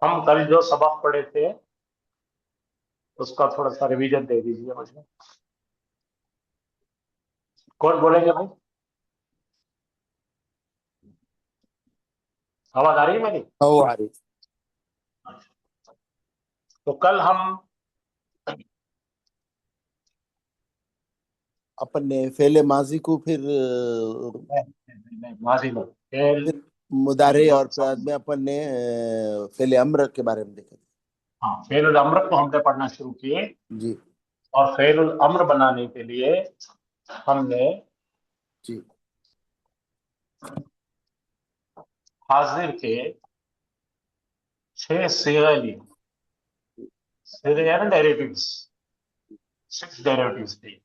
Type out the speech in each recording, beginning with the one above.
हम कल जो सबक पढ़े थे उसका थोड़ा सा रिवीजन दे दीजिए मुझे। कौन बोलेंगे भाई? आवाज आ रही है मेरी? ओ आ रही। तो कल हम अपन ने फेले माजी को फिर माजी में फेल फिर मुदारे और सब। बाद में अपन ने फेले अम्र के बारे में देखा। हाँ, फेल अमर को हमने पढ़ना शुरू किए। जी और फेल अमर बनाने के लिए हमने जी हाजिर के 6 सिगरे लिए। सिगरे यानी डेरिवेटिव्स, 6 डेरिवेटिव्स लिए।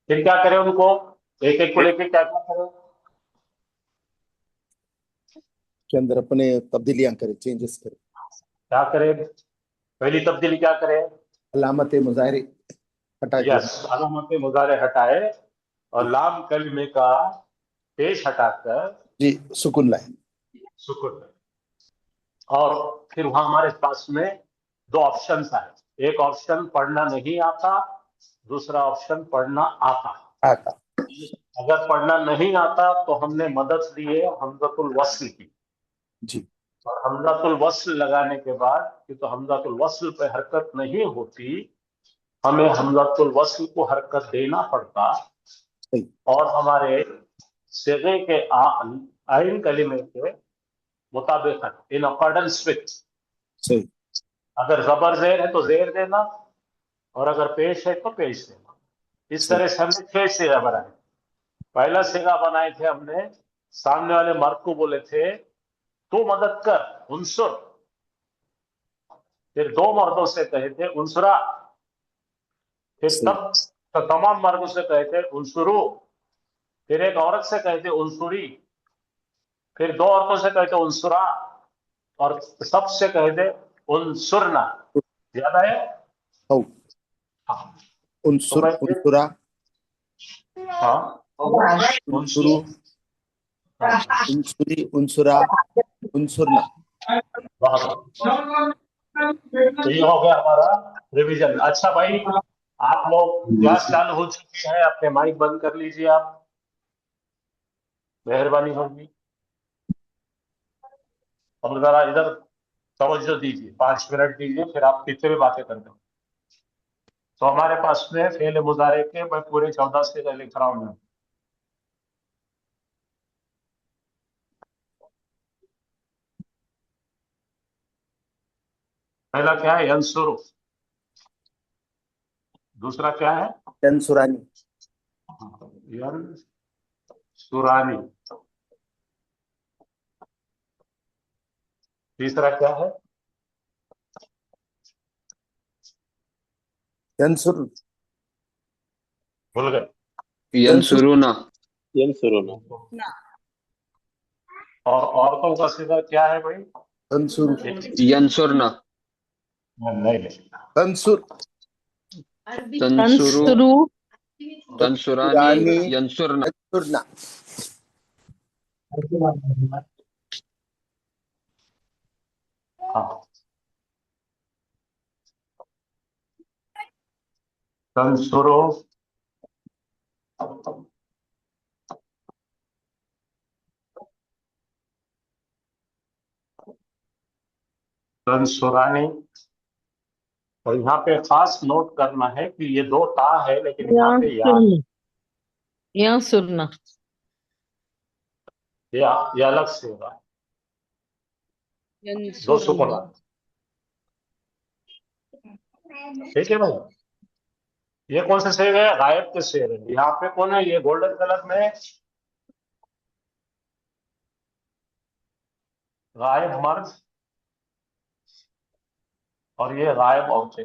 फिर क्या करें उनको, एक एक को लेके क्या क्या करें? के अंदर अपने तब्दीलियां करें, चेंजेस करें। क्या करें? पहली तब्दीली क्या करें? अलामत मुजाहरे हटा दिया। यस, अलामत मुजारे हटाए और लाम कलमे का पेश हटाकर जी सुकून लाए। सुकून। और फिर वहां हमारे पास में दो ऑप्शंस आए। एक ऑप्शन पढ़ना नहीं आता, दूसरा ऑप्शन पढ़ना आता। आता। अगर पढ़ना नहीं आता तो हमने मदद ली है हमजतुल वस्ल की। जी और हमजतुल वस्ल लगाने के बाद कि तो हमजतुल वस्ल पे हरकत नहीं होती, हमें हमजतुल वस्ल को हरकत देना पड़ता। सही और हमारे सिगे के आइन कलिमे के मुताबिक, इन अकॉर्डेंस विथ, सही अगर जबर जेर है तो जेर देना, और अगर पेश है तो पेश देना। इस सही तरह से हमने 6 सिगा बनाए। पहला सिगा बनाए थे हमने, सामने वाले मर्द को बोले थे तू मदद कर, उनसुर। फिर दो मर्दों से कहे थे उनसुरा। फिर सही तब तो तमाम मर्दों से कहे थे उनसुरु। फिर एक औरत से कहे थे उनसुरी। फिर दो औरतों से कहे थे उनसुरा। और सबसे कहे थे उनसुरना। याद आया? हो हाँ। तो उनसुर मैं फिर, उनसुरा हाँ, उनसुरु उनसुर, हाँ, उनसुरी उनसुरा उनसुरना। बहुत। तो ये हो गया हमारा रिवीजन। अच्छा भाई, आप लोग क्लास चालू हो चुकी है, अपने माइक बंद कर लीजिए आप, मेहरबानी होगी। और जरा इधर तवज्जो दीजिए, 5 मिनट दीजिए, फिर आप कितने भी बातें कर दो। तो हमारे पास में फेल मुजारे के मैं पूरे 14 से लिख रहा हूँ। पहला क्या है? यंसुरु। दूसरा क्या है? तंसुरानी। यंसुरानी। तीसरा क्या है? तंसुर भूल गए? तंसुर यंसुरुना। और औरतों का सीधा क्या है भाई? तंसुर यंसुरना। नहीं नहीं। तंसुर तंसुरु। तंसुरु। तंसुरानी। तंसुरानी यंसुरना। तंसुरना। हाँ, तंसुरो, तंसुरानी। और यहाँ पे खास नोट करना है कि ये दो ता है लेकिन यहाँ पे या है। यांसुरना। यांसुरना। ये अलग से होगा। दो सुकून यंसुरना। वाला। ठीक है भाई। ये कौन से शेर है? गायब के शेर है। यहाँ पे कौन है? ये गोल्डन कलर में गायब मर्द, और ये गायब औरतें।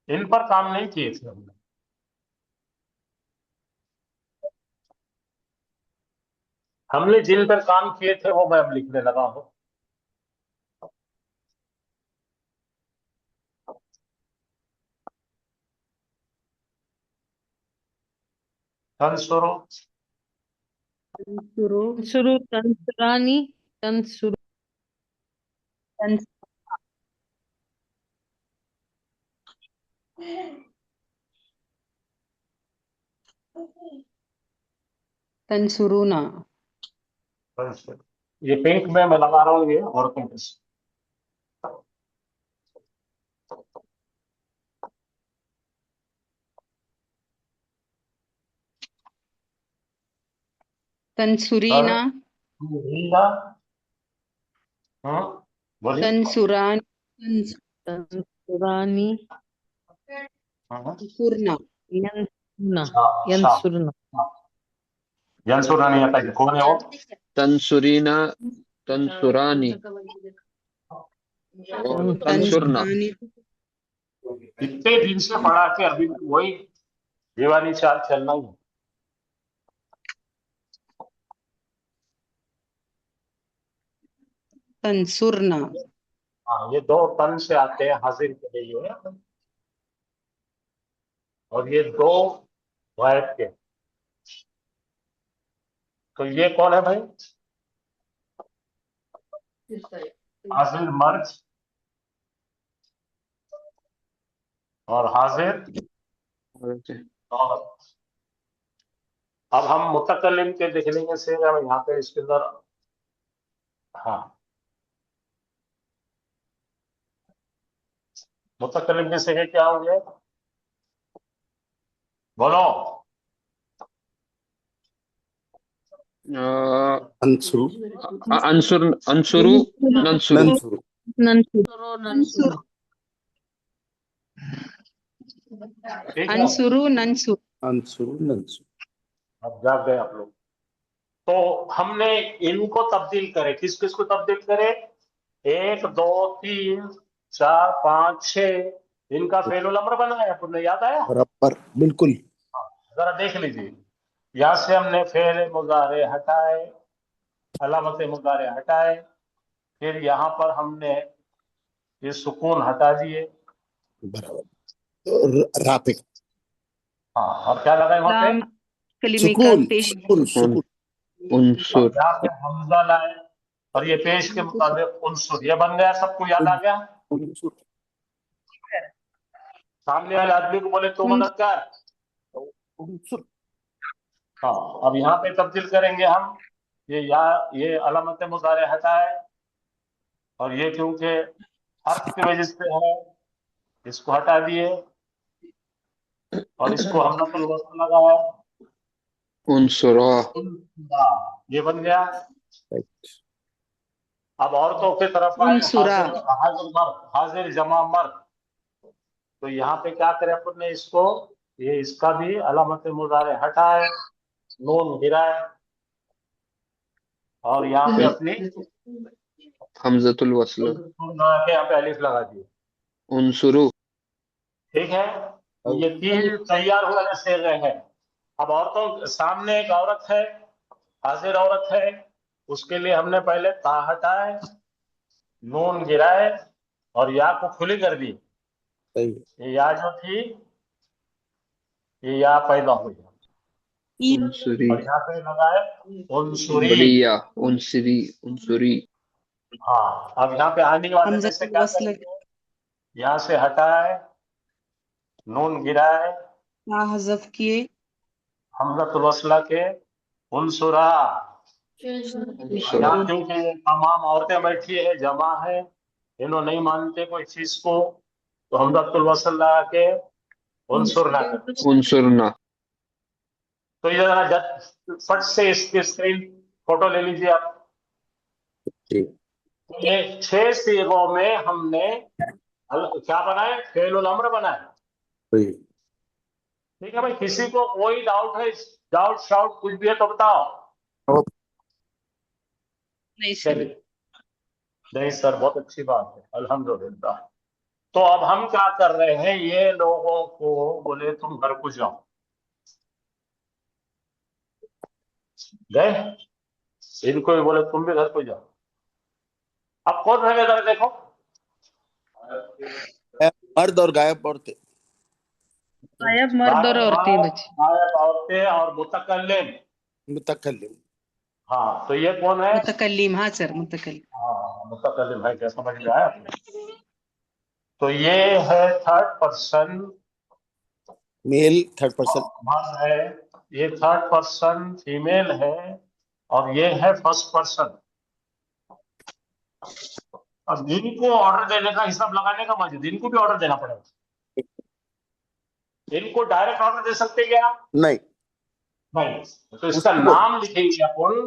इन पर काम नहीं किए थे हमने। हमने जिन पर काम किए थे वो मैं अब लिखने लगा हूँ। तंसुरो, तंसुरु तंसुरु तंसुरानी। तंसुरु। तन तंसुरूना ये पिंक में मैं लगा रहा हूँ, ये औरतों के तंसुरीना रीना। हाँ बोलिए। तंसुरान तंसुरानी हाँ यंसुरना हाँ यंसुरना जनसुरा नहीं आता है, कौन है वो? तंसुरीना तंसुरानी तंसुरना। तंसुरानी इतने दिन से पढ़ा के अभी भी वही दीवानी चाल चलना ही है। तंसुरना हाँ, ये दो तन से आते हैं हाजिर के लिए, और ये दो वायद के। तो ये कौन है भाई? हाजिर मर्द और हाजिर औरत। अब हम मुतकल्लिम के देख लेंगे से हम यहाँ पे इसके अंदर। हाँ, मुतकल्लिम के से क्या होंगे? बोलो। अंशु अंसुर अंसुरु नंसुरु। नंसुरु नंसुरो नंसुरो ठीक है, अंसुरु नंसु अंशुरु नंसु। अब जाग गए आप लोग। तो हमने इनको तब्दील करे, किस किस को तब्दील करे? 1 2 3 4 5 6 इनका फेलुल अम्र बनाया, आपने याद आया? बराबर बिल्कुल। जरा देख लीजिए, यहां से हमने फेल मुजारे हटाए, अलामत मुजारे हटाए, फिर यहाँ पर हमने ये सुकून हटा दिए। बराबर। तो रा पे हाँ, और क्या लगाए वहां पे? लाम कलिमे का सुकून पेश सुकून सुकून। और उनसुर यहाँ पे हमजा लाए, और ये पेश के मुताबिक उनसुर, ये बन गया। सबको याद आ गया? उनसुर सामने वाले आदमी को बोले तो मुनक्कर। उनसुर। हाँ, अब यहाँ पे तब्दील करेंगे हम। ये अलामत मुजारे हटाए, और ये क्योंकि हर्फ की वजह से है, इसको हटा दिए, और इसको हमने तो वस्ल लगाया। उनसुरा। ये बन गया। अब औरतों की तरफ आए, उनसुरा हाजिर हाजिर मर्द, हाजिर जमा मर्द। तो यहाँ पे क्या करें अपन ने? इसको, ये इसका भी अलामत मुजारे हटाए, नून गिराए, और यहाँ पे अपनी हमजतुल वस्ल। यहाँ पे अलिफ लगा दिए। उनसुरु। ठीक है, ये 3 तैयार हुए से गए हैं। अब औरतों के सामने एक औरत है, हाजिर औरत है, उसके लिए हमने पहले ता हटाए, नून गिराए, और या को खुली कर दी। सही। ये या जो थी, ये या पैदा हुई, उनसुरी। और यहाँ पे लगाए उनसुरी। बढ़िया। उनसुरी उनसुरी। हाँ, अब यहाँ पे आने वाले में से हमजतुल क्या वस्ल करेंगे? यहाँ से हटाए, नून गिराए, का हज़फ किए हमजतुल वस्ला के उनसुरा। उनसुरा। यहाँ क्योंकि ये तमाम औरतें बैठी है, जमा है, इन्हों नहीं मानते कोई चीज को, तो हमजतुल वस्ल लगा के उनसुरना कर। उनसुरना। तो ये जरा फट से इसकी स्क्रीन फोटो ले लीजिए आप। जी। तो ये 6 सीगों में हमने क्या बनाए? फेलुल अम्र बनाए। सही। ठीक है भाई, किसी को कोई डाउट है? डाउट शाउट कुछ भी है तो बताओ। और नहीं सर चलिए, नहीं सर, बहुत अच्छी बात है, अल्हम्दुलिल्लाह। तो अब हम क्या कर रहे हैं? ये लोगों को बोले तुम घर को जाओ, गए। इनको भी बोले तुम भी घर को जाओ। अब कौन रहेगा जरा देखो? मर्द और गायब औरतें। गायब मर्द और औरतें बची। गायब औरतें और मुतकल्लिम। मुतकल्लिम। हाँ, तो ये कौन है? मुतकल्लिम हाँ सर मुतकल्लिम हाँ, मुतकल्लिम है क्या, समझ में आया आपको? तो ये है third person male third person, है, ये थर्ड पर्सन फीमेल है, और ये है फर्स्ट पर्सन। अब इनको ऑर्डर देने का, हिसाब लगाने का मजा, इनको भी ऑर्डर देना पड़ेगा। इनको डायरेक्ट ऑर्डर दे सकते क्या? नहीं नहीं। तो इसका उसको बोल, नाम लिखेंगे अपन।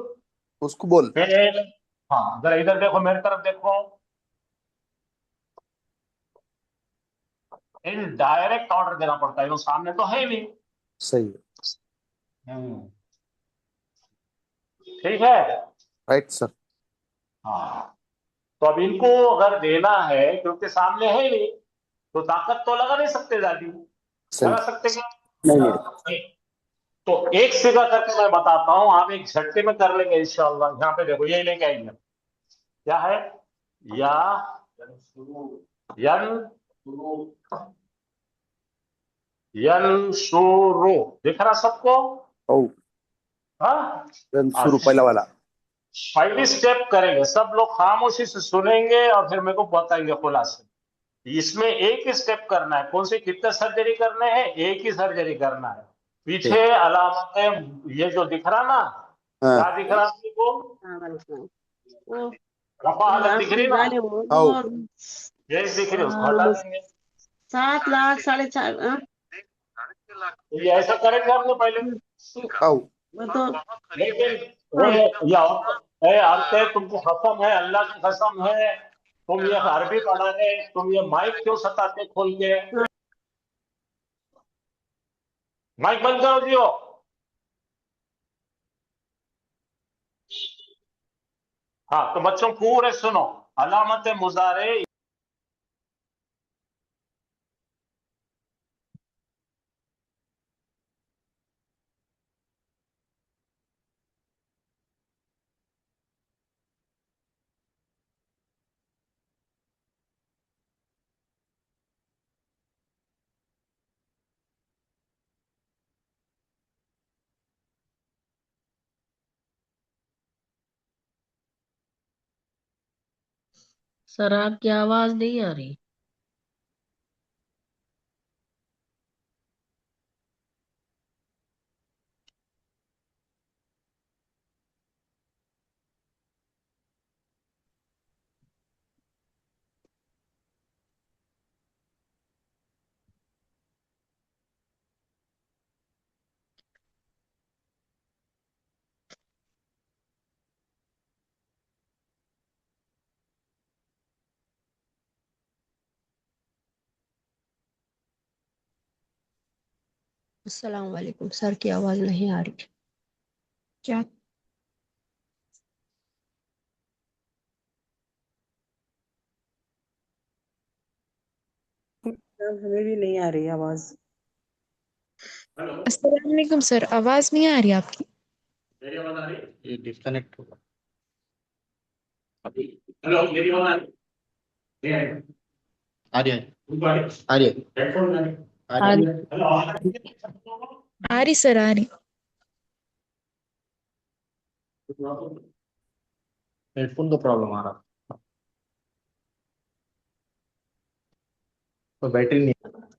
उसको बोल। फिर हाँ, जरा इधर देखो, मेरी तरफ देखो। इन डायरेक्ट ऑर्डर देना पड़ता है, सामने तो है ही नहीं। सही है, ठीक है। Right sir. हाँ, तो अब इनको अगर देना है, क्योंकि सामने है ही नहीं, तो ताकत तो लगा नहीं सकते दादी, सही, लगा सकते क्या? नहीं नहीं, तो एक सिगा करके मैं बताता हूं, आप एक झटके में कर लेंगे इंशाल्लाह। यहाँ पे देखो, यही लेके आएंगे। क्या है? या यन यंसुरु, दिख रहा सबको? ओ हाँ, शुरू पहला वाला। पहली स्टेप करेंगे, सब लोग खामोशी से सुनेंगे और फिर मेरे को बताएंगे खुलासे। इसमें एक ही स्टेप करना है। कौन सी, कितने सर्जरी करने हैं? एक ही सर्जरी करना है। पीछे अलामतें, ये जो दिख रहा ना, हाँ, क्या दिख रहा आपको? रफा हालत दिख रही ना, आओ ये दिख रही है, उसको हटा देंगे। 7 लाख 4.5 तो ये ऐसा करेंगे हमने पहले। आओ, तो लेकिन वो औरतें, तुमको कसम है, अल्लाह की कसम है, तुम ये अरबी पढ़ा रहे, तुम ये माइक क्यों सताते खोल के? माइक बंद करो दियो। हाँ, तो बच्चों पूरे सुनो। अलामत मुजारे, सर आपकी आवाज नहीं आ रही। अस्सलाम वालेकुम, सर की आवाज नहीं आ रही। क्या? हमें भी नहीं आ रही आवाज। अस्सलाम वालेकुम सर, आवाज नहीं आ रही आपकी। मेरी आवाज आ रही है? ये डिस्कनेक्ट होगा। हेलो, मेरी आवाज आ रही है? आ रही है, तुमको आ रही है? आ रही है, हेडफोन में आ रही है? आ आ रही रही है। हेलो, आवाज आ रही है? आ रही सर, आ रही। हेडफोन का प्रॉब्लम आ रहा, तो बैटरी नहीं।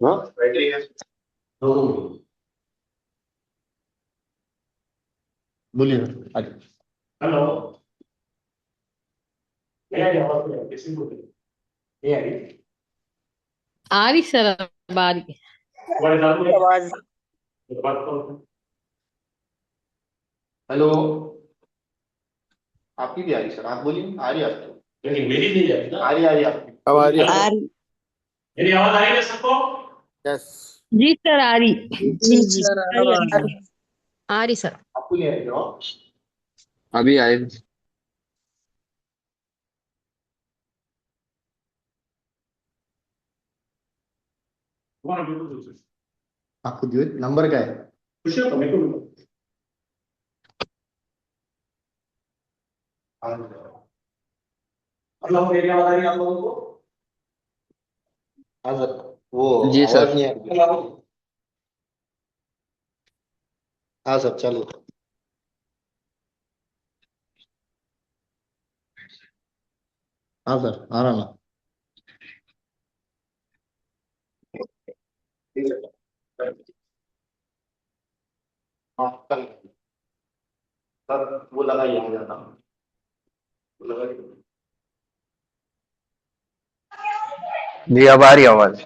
हाँ, बैटरी है। बोलिए सर, आ रही। हेलो, नहीं आ रही आवाज? नहीं आ रही, किसी को नहीं आ रही? आ रही सर, अब आ रही। तुम्हारे दादू ने आवाज बात करो। हेलो, आपकी भी आ रही सर, आप बोलिए, आ रही है आपकी। लेकिन मेरी नहीं आ रही ना। आ रही है आपकी। अब आ रही है। आ रही। मेरी आवाज आ रही है सबको? यस, जी सर, आ रही। जी जी आ रही सर। आपको नहीं आ रही हो? अभी आए। तुम्हारा बिल्कुल दूसरी। आपको दियो नंबर का है। खुशी हो तो मेरे को भी दो। मतलब मेरी आवाज आ रही है आप लोगों को? हाँ सर, वो जी आवाज सर। नहीं आ रही। हेलो। हाँ सर, चलो। हाँ सर आ रहा ना। हाँ, कल सर वो लगाइए हो जाता वो लगाइए। जी अब आ रही है आवाज।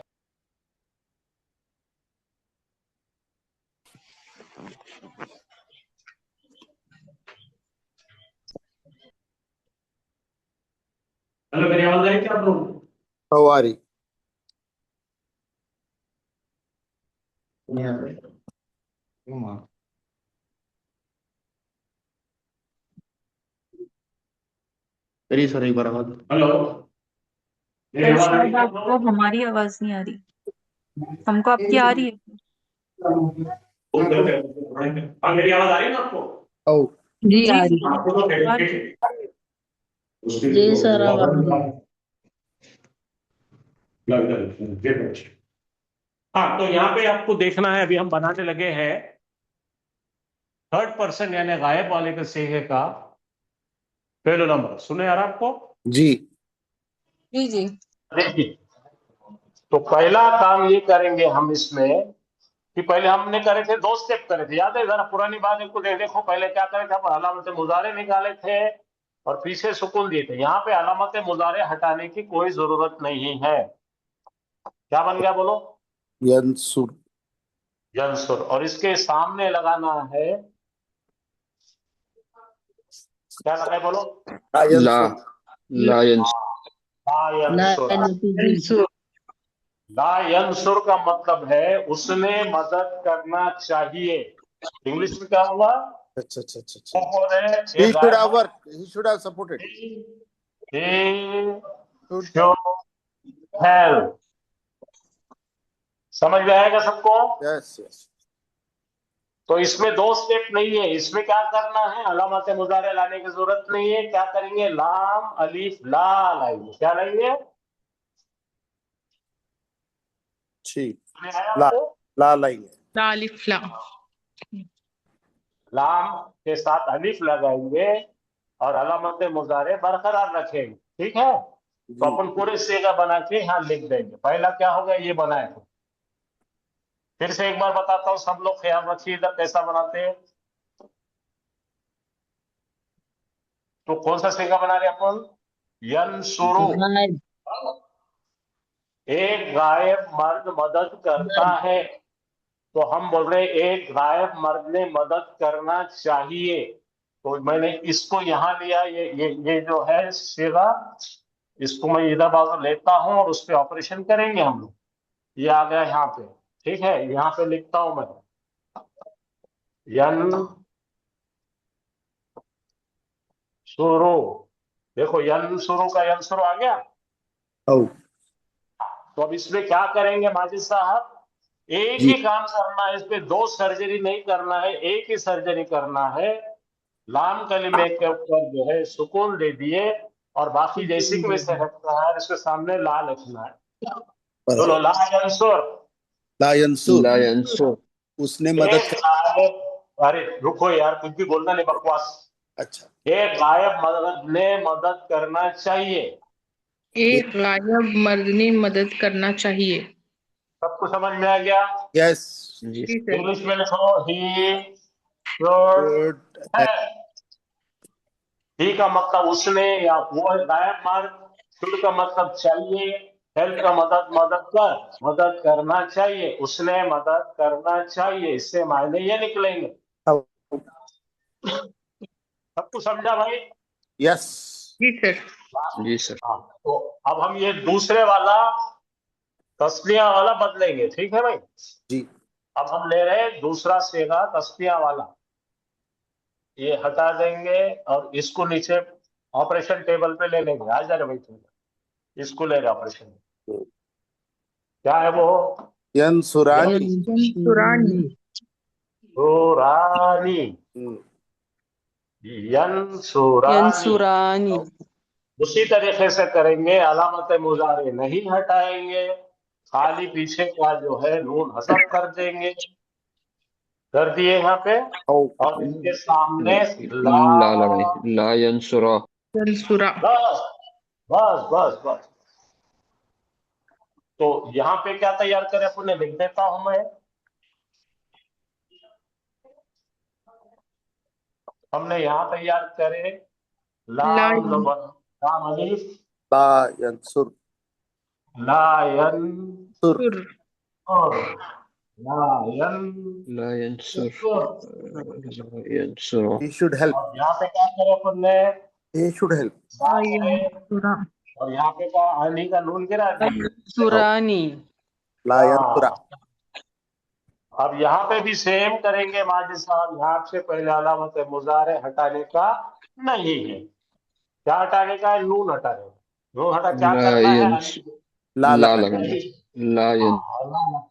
हेलो मेरी आवाज आई क्या आप लोगों को? ओ आ रही। करिए सर एक बार आवाज। हेलो मेरी सर आवाज आ रही शायद क्या आप आपको लोगों हमारी आवाज नहीं आ रही, हमको आपकी आ रही है। को? हाँ मेरी आवाज आ रही है ना आपको? ओ जी जी आ जी रही है। आपको तो आ ठीक रही है। है। उसके जी तो सर अब आ रही है। हाँ तो यहाँ पे आपको देखना है, अभी हम बनाने लगे हैं थर्ड पर्सन यानी गायब वाले के सिंह का पहला नंबर। सुने यार आपको? जी जी जी देखिए, तो पहला काम ये करेंगे हम इसमें कि पहले हमने करे थे 2 स्टेप करे थे, याद है? जरा पुरानी बात एक देखो, पहले क्या करे थे? हम अलामत मुजारे निकाले थे और पीछे सुकून दिए थे। यहाँ पे अलामत मुजारे हटाने की कोई जरूरत नहीं है। क्या बन गया बोलो? यंसुर। यंसुर। और इसके सामने लगाना है, क्या लगाए बोलो? हाँ ला यंसुर। लायंस। ला यंसुर। नतीजे ला यंसुर का मतलब है उसने मदद करना चाहिए। इंग्लिश में क्या होगा? अच्छा अच्छा अच्छा अच्छा। वो बोल रहे हैं He एक should गायब have worked. He should have supported. Should show help. समझ में आएगा सबको? yes yes. तो इसमें 2 स्टेप नहीं है। इसमें क्या करना है? अलामत मुजारे लाने की जरूरत नहीं है। क्या करेंगे? लाम अलीफ ला लाएंगे। क्या लाएंगे? ठीक। समझ में आया ला आपको? ला लाएंगे। अलिफ ला। लाम के साथ अलीफ लगाएंगे और अलामत मुजारे बरकरार रखेंगे। ठीक है? तो जी अपन पूरे सेगा बना के यहाँ लिख देंगे। पहला क्या होगा? ये बनाए थे। फिर से एक बार बताता हूँ, सब लोग ख्याल रखिए इधर कैसा बनाते हैं। तो कौन सा सेगा बना रहे हैं अपन? यंसुरु। गायब एक गायब मर्द मदद करता है। तो हम बोल रहे हैं एक गायब मर्द ने मदद करना चाहिए। तो मैंने इसको यहां लिया, ये जो है सेगा, इसको मैं इधर बाजू लेता हूं और उस पर ऑपरेशन करेंगे हम लोग। ये आ गया यहाँ पे। ठीक है, यहाँ पे लिखता हूं मैं यन सुरु। देखो यन सुरु का यन सुरु आ गया। ओ तो अब इसमें क्या करेंगे माजिद साहब? एक जी ही काम करना है, इस पे 2 सर्जरी नहीं करना है, एक ही सर्जरी करना है। लाम कलिमे के ऊपर जो है सुकून दे दिए और बाकी जैसे कि वैसे रखना है, इसके सामने ला लिखना है। बोलो बराबर। ला यंसुर। ला यंसुर लायंसो। उसने मदद एक कर। गायब, अरे रुको यार, कुछ भी बोलना नहीं, बकवास। अच्छा एक गायब मदद ने मदद करना चाहिए। एक गायब मर्द ने मदद करना चाहिए। सबको समझ में आ गया? यस। जी जी सर। इंग्लिश में लिखो ही शुड गुड। है। ही का मतलब उसने या वो गायब मर्द। शुड का मतलब चाहिए। हेल्प का मदद, मदद करना चाहिए। उसने मदद करना चाहिए, इससे मायने ये निकलेंगे। सबको समझा भाई? यस जी सर। जी सर। हाँ, तो अब हम ये दूसरे वाला तस्निया वाला बदलेंगे। ठीक है भाई? जी अब हम ले रहे हैं दूसरा सेगा तस्निया वाला। ये हटा देंगे और इसको नीचे ऑपरेशन टेबल पे ले लेंगे। आ जा रहे भाई तुम, इसको ले रहे ऑपरेशन। क्या है वो? यंसुरानी। सुरानी। यंसुरानी। हम्म, यंसुरानी। यंसुरानी। उसी तरीके से करेंगे, अलामत मुजारे नहीं हटाएंगे, खाली पीछे का जो है नून हसब कर देंगे। कर दिए यहाँ पे। ओ और इसके सामने ला ला लगाए लायंसुरा। यंसुरा। बस बस बस बस। तो यहाँ पे क्या तैयार करें अपन ने, लिख देता हूं मैं। हमने यहाँ तैयार करे लाम लायन लाम अलीफ ला यंसुर लायन सुर सुर और लायन ला यंसुर और ला यंसुर he should help, यहाँ पे क्या करे अपन ने, he should help. बात करे, सुरा और यहाँ पे क्या अली का नून गिरा दिया। सुरानी ला यंसुरा अब यहाँ पे भी सेम करेंगे माजिद साहब, यहाँ से पहले अलामत मुजारे हटाने का नहीं है। क्या हटाने का है? नून हटाने का। नून हटा क्या ला करना है? यंस ला ला लगा लगाना ला यंस हाँ,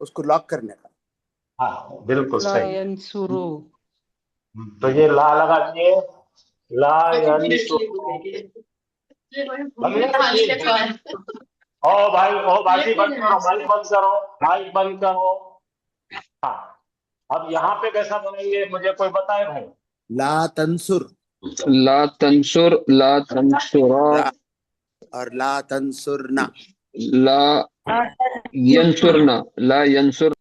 उसको लॉक करने का. हाँ बिल्कुल सही। लायन सुरु तो ये ला लगा दिए, लायन ओ भाई, ओ बाजी बंद करो, माइक बंद करो, माइक बंद करो। हाँ, अब यहाँ पे कैसा बनेंगे मुझे कोई बताए भाई। ला तंसुर ला तंसुर ला तंसुरा रा और ला तंसुरना. ला यंसुरना ला यंसुर।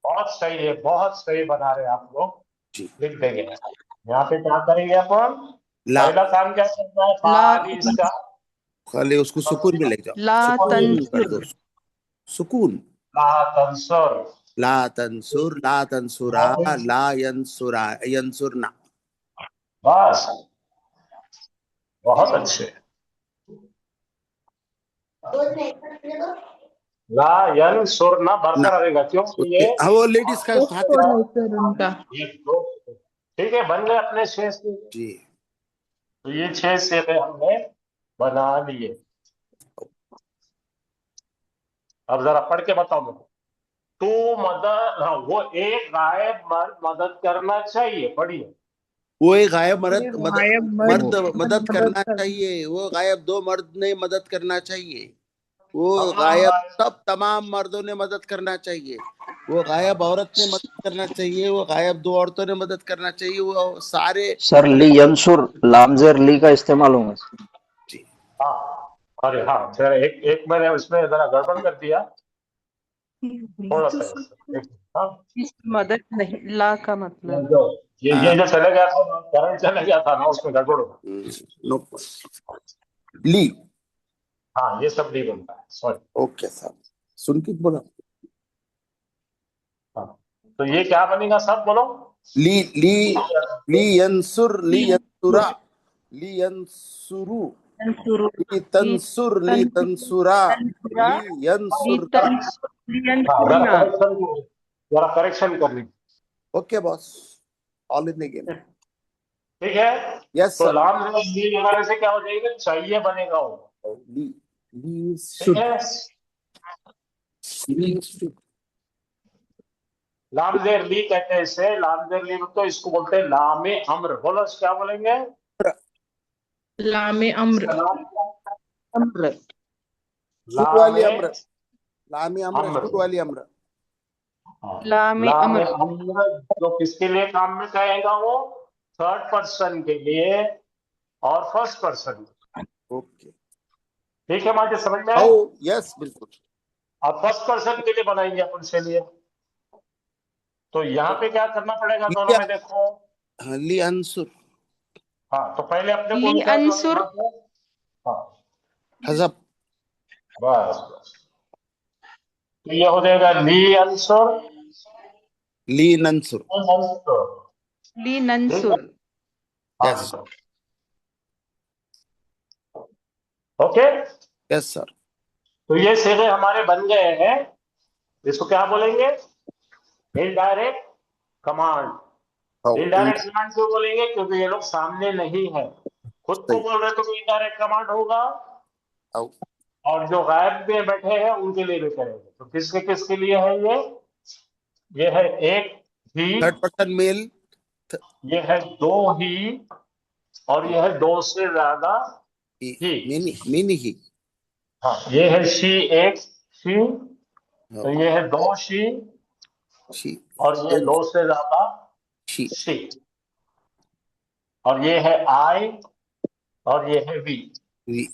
बहुत सही है, बहुत सही बना रहे हैं आप लोग। जी. लिख देंगे यहाँ पे, क्या करेंगे अपन, ला पहला काम क्या करना है, खाली इसका खाली उसको सुकून में ले जाओ. ला सुकून कर दो. तंसुर सुकून. ला तंसुर ला तंसुर ला तंसुरा ला यंसुरा यंसुरना. बस, बहुत अच्छे। ला यन सुर ना बरकरार रहेगा, क्योंकि ये हाँ वो लेडीज का हाथ कौन है सर उनका एक दो, ठीक है, बन गए अपने 6 से। जी. तो ये 6 से हमने बना लिए। अब जरा पढ़ के बताओ मेरे को। तू मदद, हाँ, वो एक गायब मर्द मदद करना चाहिए, पढ़िए। वो एक गायब मर्द गायब मर्द मर्द मदद करना कर- चाहिए. वो गायब 2 मर्द ने मदद करना चाहिए. वो तमाम गायब गायब- सब तमाम मर्दों ने मदद करना चाहिए. वो गायब औरत ने मदद करना चाहिए. वो गायब 2 औरतों ने मदद करना चाहिए. वो सारे. सर ली यंसुर लामजेर ली का इस्तेमाल होगा. जी. हाँ, अरे हाँ, फिर एक मैंने उसमें जरा गड़बड़ कर दिया थोड़ा सा। हाँ, इस मदद नहीं ला का मतलब जो ये जो चले गया था, करंट चले गया था ना, उसमें गड़बड़ हो गई। नो ली. हाँ, ये सब नहीं बनता है, सॉरी। Okay sir. सुन के बोला. हाँ, तो ये क्या बनेगा सब बोलो। ली ली ली यंसुर ली यंसुरा ली यंसुरु तंसुरु ली तंसुर ली तंसुरा ली यंसुर. हाँ, जरा करेक्शन कर ली। Okay boss. All in the game. ठीक है, यस तो सर. लाम ली लगाने से क्या हो जाएगा, चाहिए बनेगा वो। ली ली ठीक शुड है, ली शुड. लामजेर ली कहते हैं इसे, लामजेर ली तो इसको बोलते हैं लामे अम्र। बोलो क्या बोलेंगे, लामे अम्र अम्र शुड वाली लामे अम्र. लामी अम्र अम्र। शुड वाली अम्र. लामे लामे अम्र अम्र जो किसके लिए काम में कहेगा, वो थर्ड पर्सन के लिए और फर्स्ट पर्सन। ओके. ठीक है, मुझे समझ में आया। ओ यस बिल्कुल. अब फर्स्ट पर्सन के लिए बनाएंगे अपन से लिए, तो यहाँ पे क्या करना पड़ेगा दोनों में, देखो। हाँ, ली अंसुर हाँ, तो पहले अपने को ली क्या करना अंसुर है? हाँ, हजब. बस बस, तो ये हो जाएगा ली अंसुर ली नंसुर. ली नंसुर यस. Okay, yes sir. तो ये सीधे हमारे बन गए हैं। इसको क्या बोलेंगे, इनडायरेक्ट कमांड। इनडायरेक्ट कमांड क्यों बोलेंगे, क्योंकि ये लोग सामने नहीं है, खुद को बोल रहे तो इनडायरेक्ट कमांड होगा, और जो गायब में बैठे हैं उनके लिए भी करेंगे। तो किसके किसके लिए है ये है एक ही, थर्ड पर्सन मेल. ये है दो ही, और ये है 2 से ज्यादा ही। मिनी ही. हाँ, ये है शी, एक शी, तो ये है 2 शी, शी. और ये 2 से ज्यादा शी. शी, और ये है आई, और ये है वी। वी.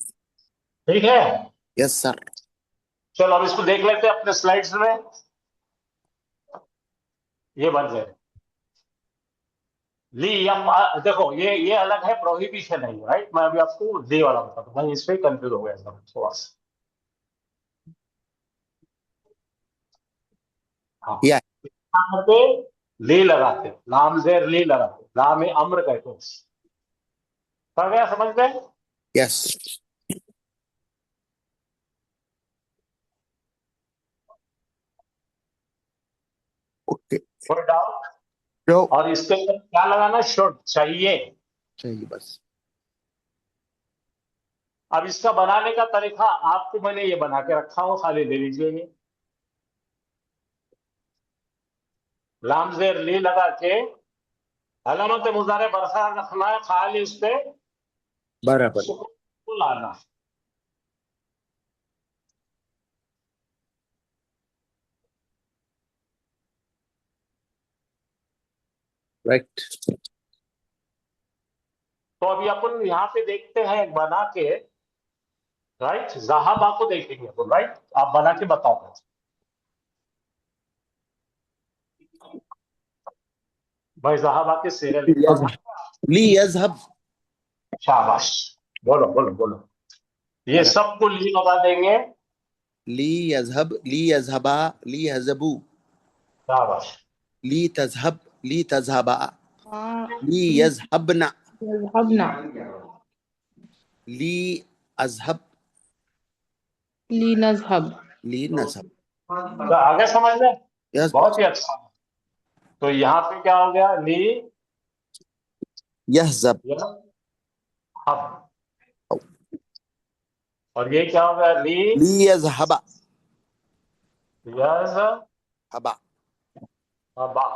ठीक है, यस सर। चलो अब इसको देख लेते हैं अपने स्लाइड्स में। ये बन जाए ली यम, देखो ये अलग है, प्रोहिबिशन है, राइट। मैं अभी आपको ली वाला बताता हूँ, मैं इस पे कंफ्यूज हो गया एकदम थोड़ा सा। हाँ, या यहाँ पे ली लगाते, लाम जेर ली लगाते, लाम अम्र कहते हैं। पड़ गया, समझ गए? यस। ओके। कोई डाउट? जो और इसके अंदर क्या लगाना? शुड, चाहिए। चाहिए बस। अब इसका बनाने का तरीका आपको मैंने ये बना के रखा हूं, खाली ले लीजिए। ये लाम जेर ली लगा के अलामत मुजारे बरकरार रखना है, खाली उस पे बराबर। सुकून लाना। राइट। तो अभी अपन यहाँ पे देखते हैं एक बना के, राइट। जहाबा को देखेंगे अपन, राइट। आप बना के बताओ भाई, जहाबा के सीरियल ली यज़हब। शाबाश, बोलो बोलो बोलो। ये बराबर। सबको ली लगा देंगे। ली यज़हब, ली यज़हबा, ली यज़हबू, शाबाश, ली तज़हब, ली तज़हबा, हाँ, ली यज़हबना, यज़हबना, ली अज़हब, ली नज़हब, ली नज़हब। तो आगे समझ में? Yes boss. बहुत ही अच्छा। तो यहाँ पे क्या हो गया? ली यहज़ब। हब, और ये क्या हो गया? ली ली यज़हबा। यज हबा। हबा,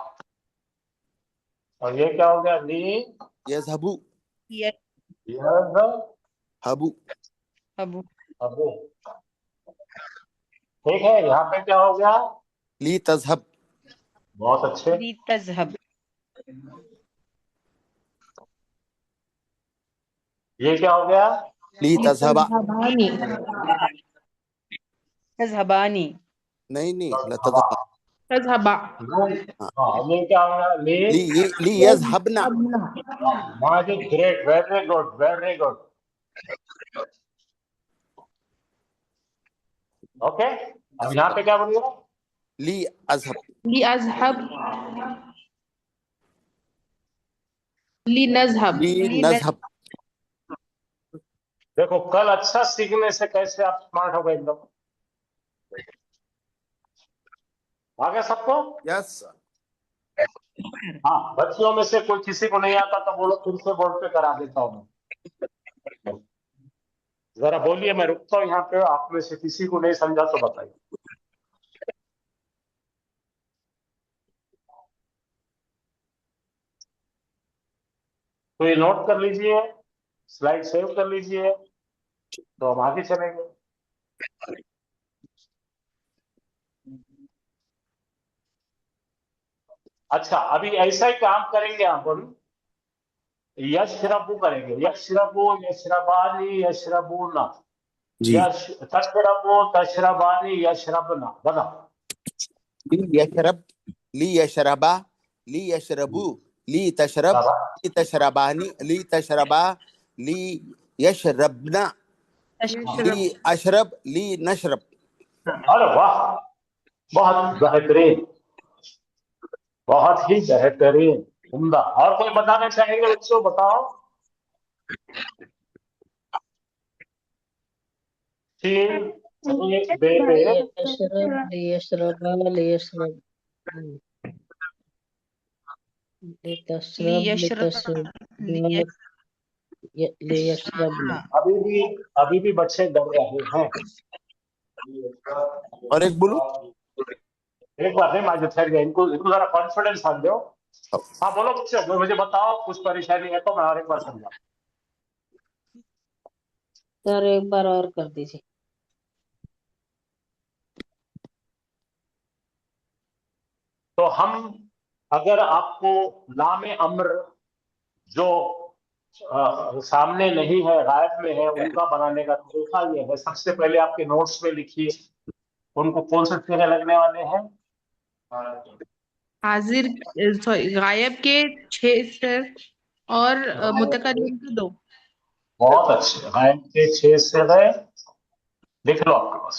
और ये क्या हो गया? ली यज़हबू। यज हबू। अबू, हबू। ठीक है, यहाँ पे क्या हो गया? ली तज़हब। बहुत अच्छे। ली तज़हब, ये क्या हो गया? ली तज़हबा। तज़हबानी, तज़हबानी, नहीं नहीं, ला हबा। तज़हबा। तज़हबा, हाँ, ये क्या हो गया? ली यज़हबना। यज़हबना, Majid, great, very good, very good. Okay, अब यहाँ पे क्या बन गया? ली अज़हब। ली अज़हब, ली नज़हब, ली ली नज़हब। देखो, कल अच्छा सीखने से कैसे आप स्मार्ट हो गए एकदम। आ गया सबको? यस। हाँ, बच्चों में से कोई किसी को नहीं आता तो बोलो, फिर से बोर्ड पे करा देता हूँ मैं। जरा बोलिए, मैं रुकता हूँ यहाँ पे। आप में से किसी को नहीं समझा तो बताइए। तो ये नोट कर लीजिए, स्लाइड सेव कर लीजिए, तो हम आगे चलेंगे। अच्छा, अभी ऐसा ही काम करेंगे अपन। यशरबू करेंगे, यशरबू, यशरबानी, यशरबूना, जी। तशरबू, तशरबानी, यशरबना। बताओ। ली यशरब, ली यशरबा, ली यशरबू, ली तशरब, ली तशरबानी, ली तशरबा, ली यशरबना, ली अशरब, ली नशरब। अरे वाह, बहुत बेहतरीन, बहुत ही बेहतरीन, उम्दा। और कोई बताना चाहेंगे बच्चों? बताओ। शीन, बेबे, लियशरब, लियशरबा, लियशरब, ली लितशरब, यशरब, लितशरब, लियशरबना। अभी भी बच्चे डर रहे हैं। और एक बोलू। एक बार नहीं, माजिद ठहर गया, इनको इनको जरा कॉन्फिडेंस आन दो। हाँ बोलो बच्चों, मुझे बताओ, कुछ परेशानी है तो मैं और एक बार समझा। सर एक बार और कर दीजिए। तो हम, अगर आपको लाम अम्र जो सामने नहीं है, गायब में है, उनका बनाने का तरीका ये है। सबसे पहले आपके नोट्स में लिखिए उनको कौन से सिरे लगने वाले हैं। हाजिर सॉरी गायब के 6 सिर और मुतकल्लिम के 2। बहुत अच्छे, गायब के 6 सिरे लिख लो आपके पास।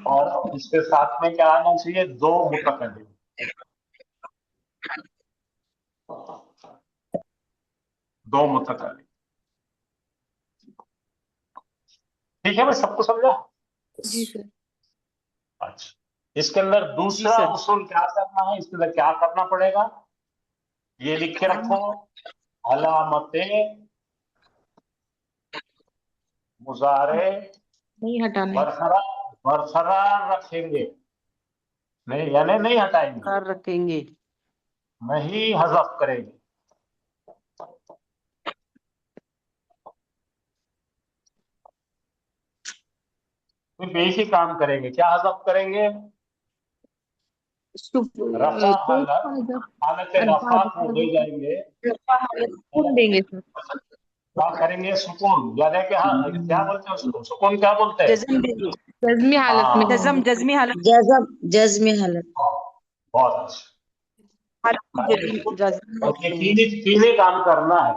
और इसके साथ में क्या आना चाहिए, 2 मुतकल्लिम। ठीक है, मैं सबको समझा। जी सर। अच्छा, इसके अंदर दूसरा उसूल क्या करना है, इसके अंदर क्या करना पड़ेगा, ये लिख के रखो। अलामते मुजारे नहीं हटाना है। बरकरार रखेंगे, नहीं यानी नहीं हटाएंगे, कर रखेंगे। नहीं हजफ करेंगे। सिर्फ एक ही काम करेंगे, क्या हजफ करेंगे, रफा हालत, हालत रफा को ले जाएंगे, सुकून देंगे सर। क्या करेंगे, सुकून, यानी कि क्या बोलते हैं उसको, सुकून क्या बोलते हैं, जज्म देंगे। जज्मी हालत में हाँ, जज्मी हालत। जज्मी हालत। बहुत अच्छा। जज्म और ये तीन ही काम करना है।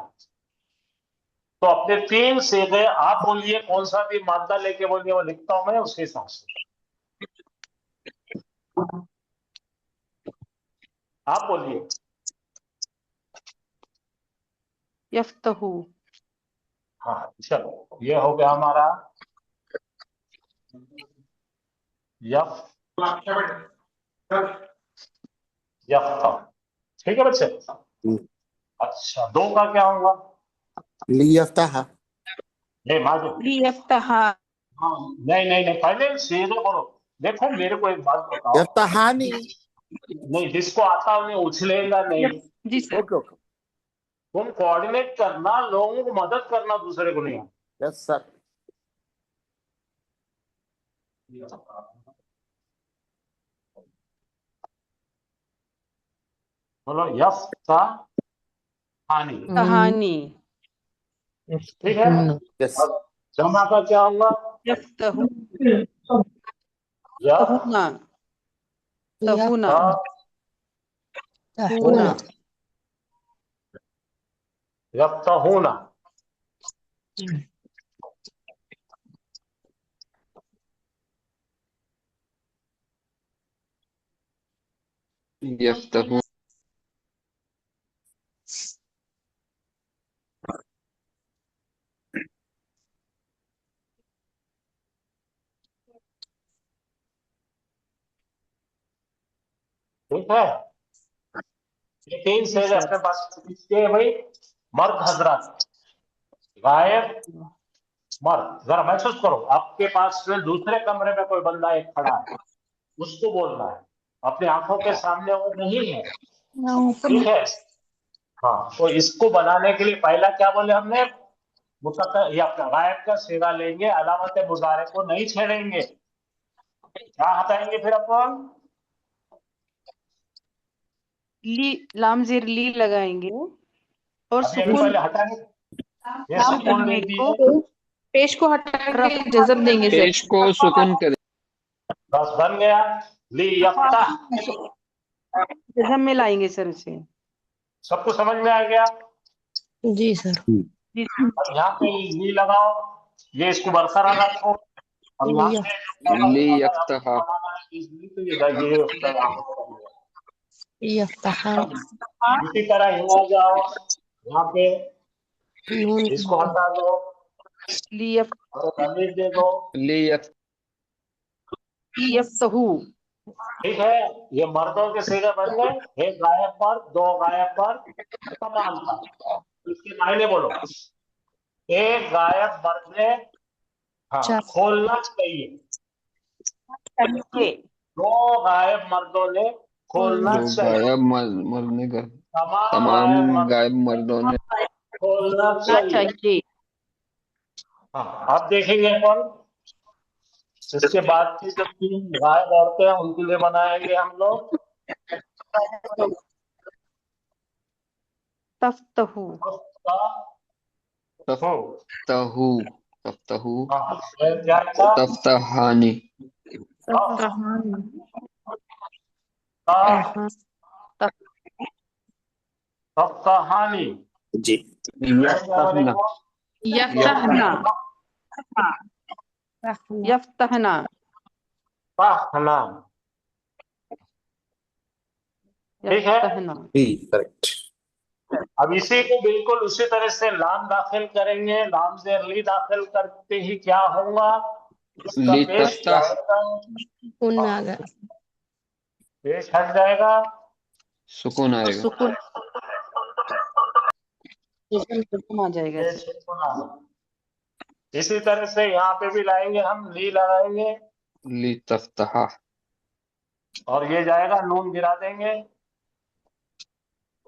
तो अपने 3 सीगे आप बोलिए, कौन सा भी मादा लेके बोलिए, वो लिखता हूं मैं उसके हिसाब से। आप बोलिए। यफ्तहू। हाँ चलो, ये हो गया हमारा यफ यफ्ता। ठीक है बच्चे। अच्छा, 2 का क्या होगा, लियफ्ताह। नहीं माजू, लियफ्तहा। हाँ नहीं, पहले सीधे बोलो। देखो मेरे को एक बात बताओ, यफ्ताहानी। नहीं जिसको आता है उन्हें उछलेगा नहीं। जी सर। Okay okay. तुम कोऑर्डिनेट करना, लोगों को मदद करना, दूसरे को नहीं। Yes sir. बोलो यफ्ता हानी। कहानी। ठीक है। यस। अब जमा का क्या होगा, यफ्तहू। यफ तहूना। तहूना। तहूना। यफ्तहूना। यफ्तहून। ठीक है, ये 3 जी से सर। अपने पास किसके भाई, मर्द हजरत, गायब मर्द। जरा महसूस करो, आपके पास में दूसरे कमरे में कोई बंदा एक खड़ा है, उसको बोलना है, अपनी आंखों के सामने वो नहीं है। ठीक है, हाँ, तो इसको बनाने के लिए पहला क्या बोले हमने, या गायब का सिगा लेंगे, अलामत मुजारे को नहीं छेड़ेंगे। क्या हटाएंगे फिर अपन, ली लाम जेर ली लगाएंगे और अभी सुकून पहले हटाएंगे, ये सुकून ले को दिए, पेश को हटा के जज्म देंगे सर। पेश को सुकून करें। बस बन गया, ली यफ्ता। जज्म में लाएंगे सर उसे। सबको समझ में आ गया। जी सर। जी सर। अब यहाँ पे ली लगाओ, ये इसको बरकरार रखो। अब यहाँ लिया पे ली यफ्तहा। यफ्तहा। इसी तरह यहाँ जाओ, यहाँ पे नून इसको हटा दो ली यफ और तमीज दे दो। ली यफ ली यफ्तहू। ठीक है, ये मर्दों के सीधे बन गए, एक गायब मर्द, 2 गायब मर्द, तमाम था। इसके मायने बोलो, एक गायब मर्द ने, हाँ, चार। खोलना चाहिए, चाहिए। 2 गायब मर्दों ने खोलना दो चाहिए, गायब मरने का तमाम तमाम गायब मर्द गायब मर्दों ने खोलना ना चाहिए। चाहिए। हाँ, अब देखेंगे अपन, इसके बाद की जो 3 गायब औरतें हैं उनके लिए बनाएंगे हम लोग तफ्तहू। हो तफ्तहु तफ्तहु हाँ फिर क्या आएगा तफ्तहानी तफ्तहानी तफ्तहानी जी। फिर क्या यफ्तहना बनेगा यफ्तहना यफ्तहना तहना। ठीक है। यफ्तहना जी करेक्ट। अब इसी को बिल्कुल उसी तरह से लाम दाखिल करेंगे। लाम से ली दाखिल करते ही क्या होगा, इसका ली पेश तफ्तह जाएगा, सुकून में आ गया। पेश हट जाएगा। सुकून आएगा। सुकून सुकून आ जाएगा पेश सर। सुकून आ जाएगा। इसी तरह से यहाँ पे भी लाएंगे, हम ली लगाएंगे ली तफ्तहा और ये जाएगा, नून गिरा देंगे।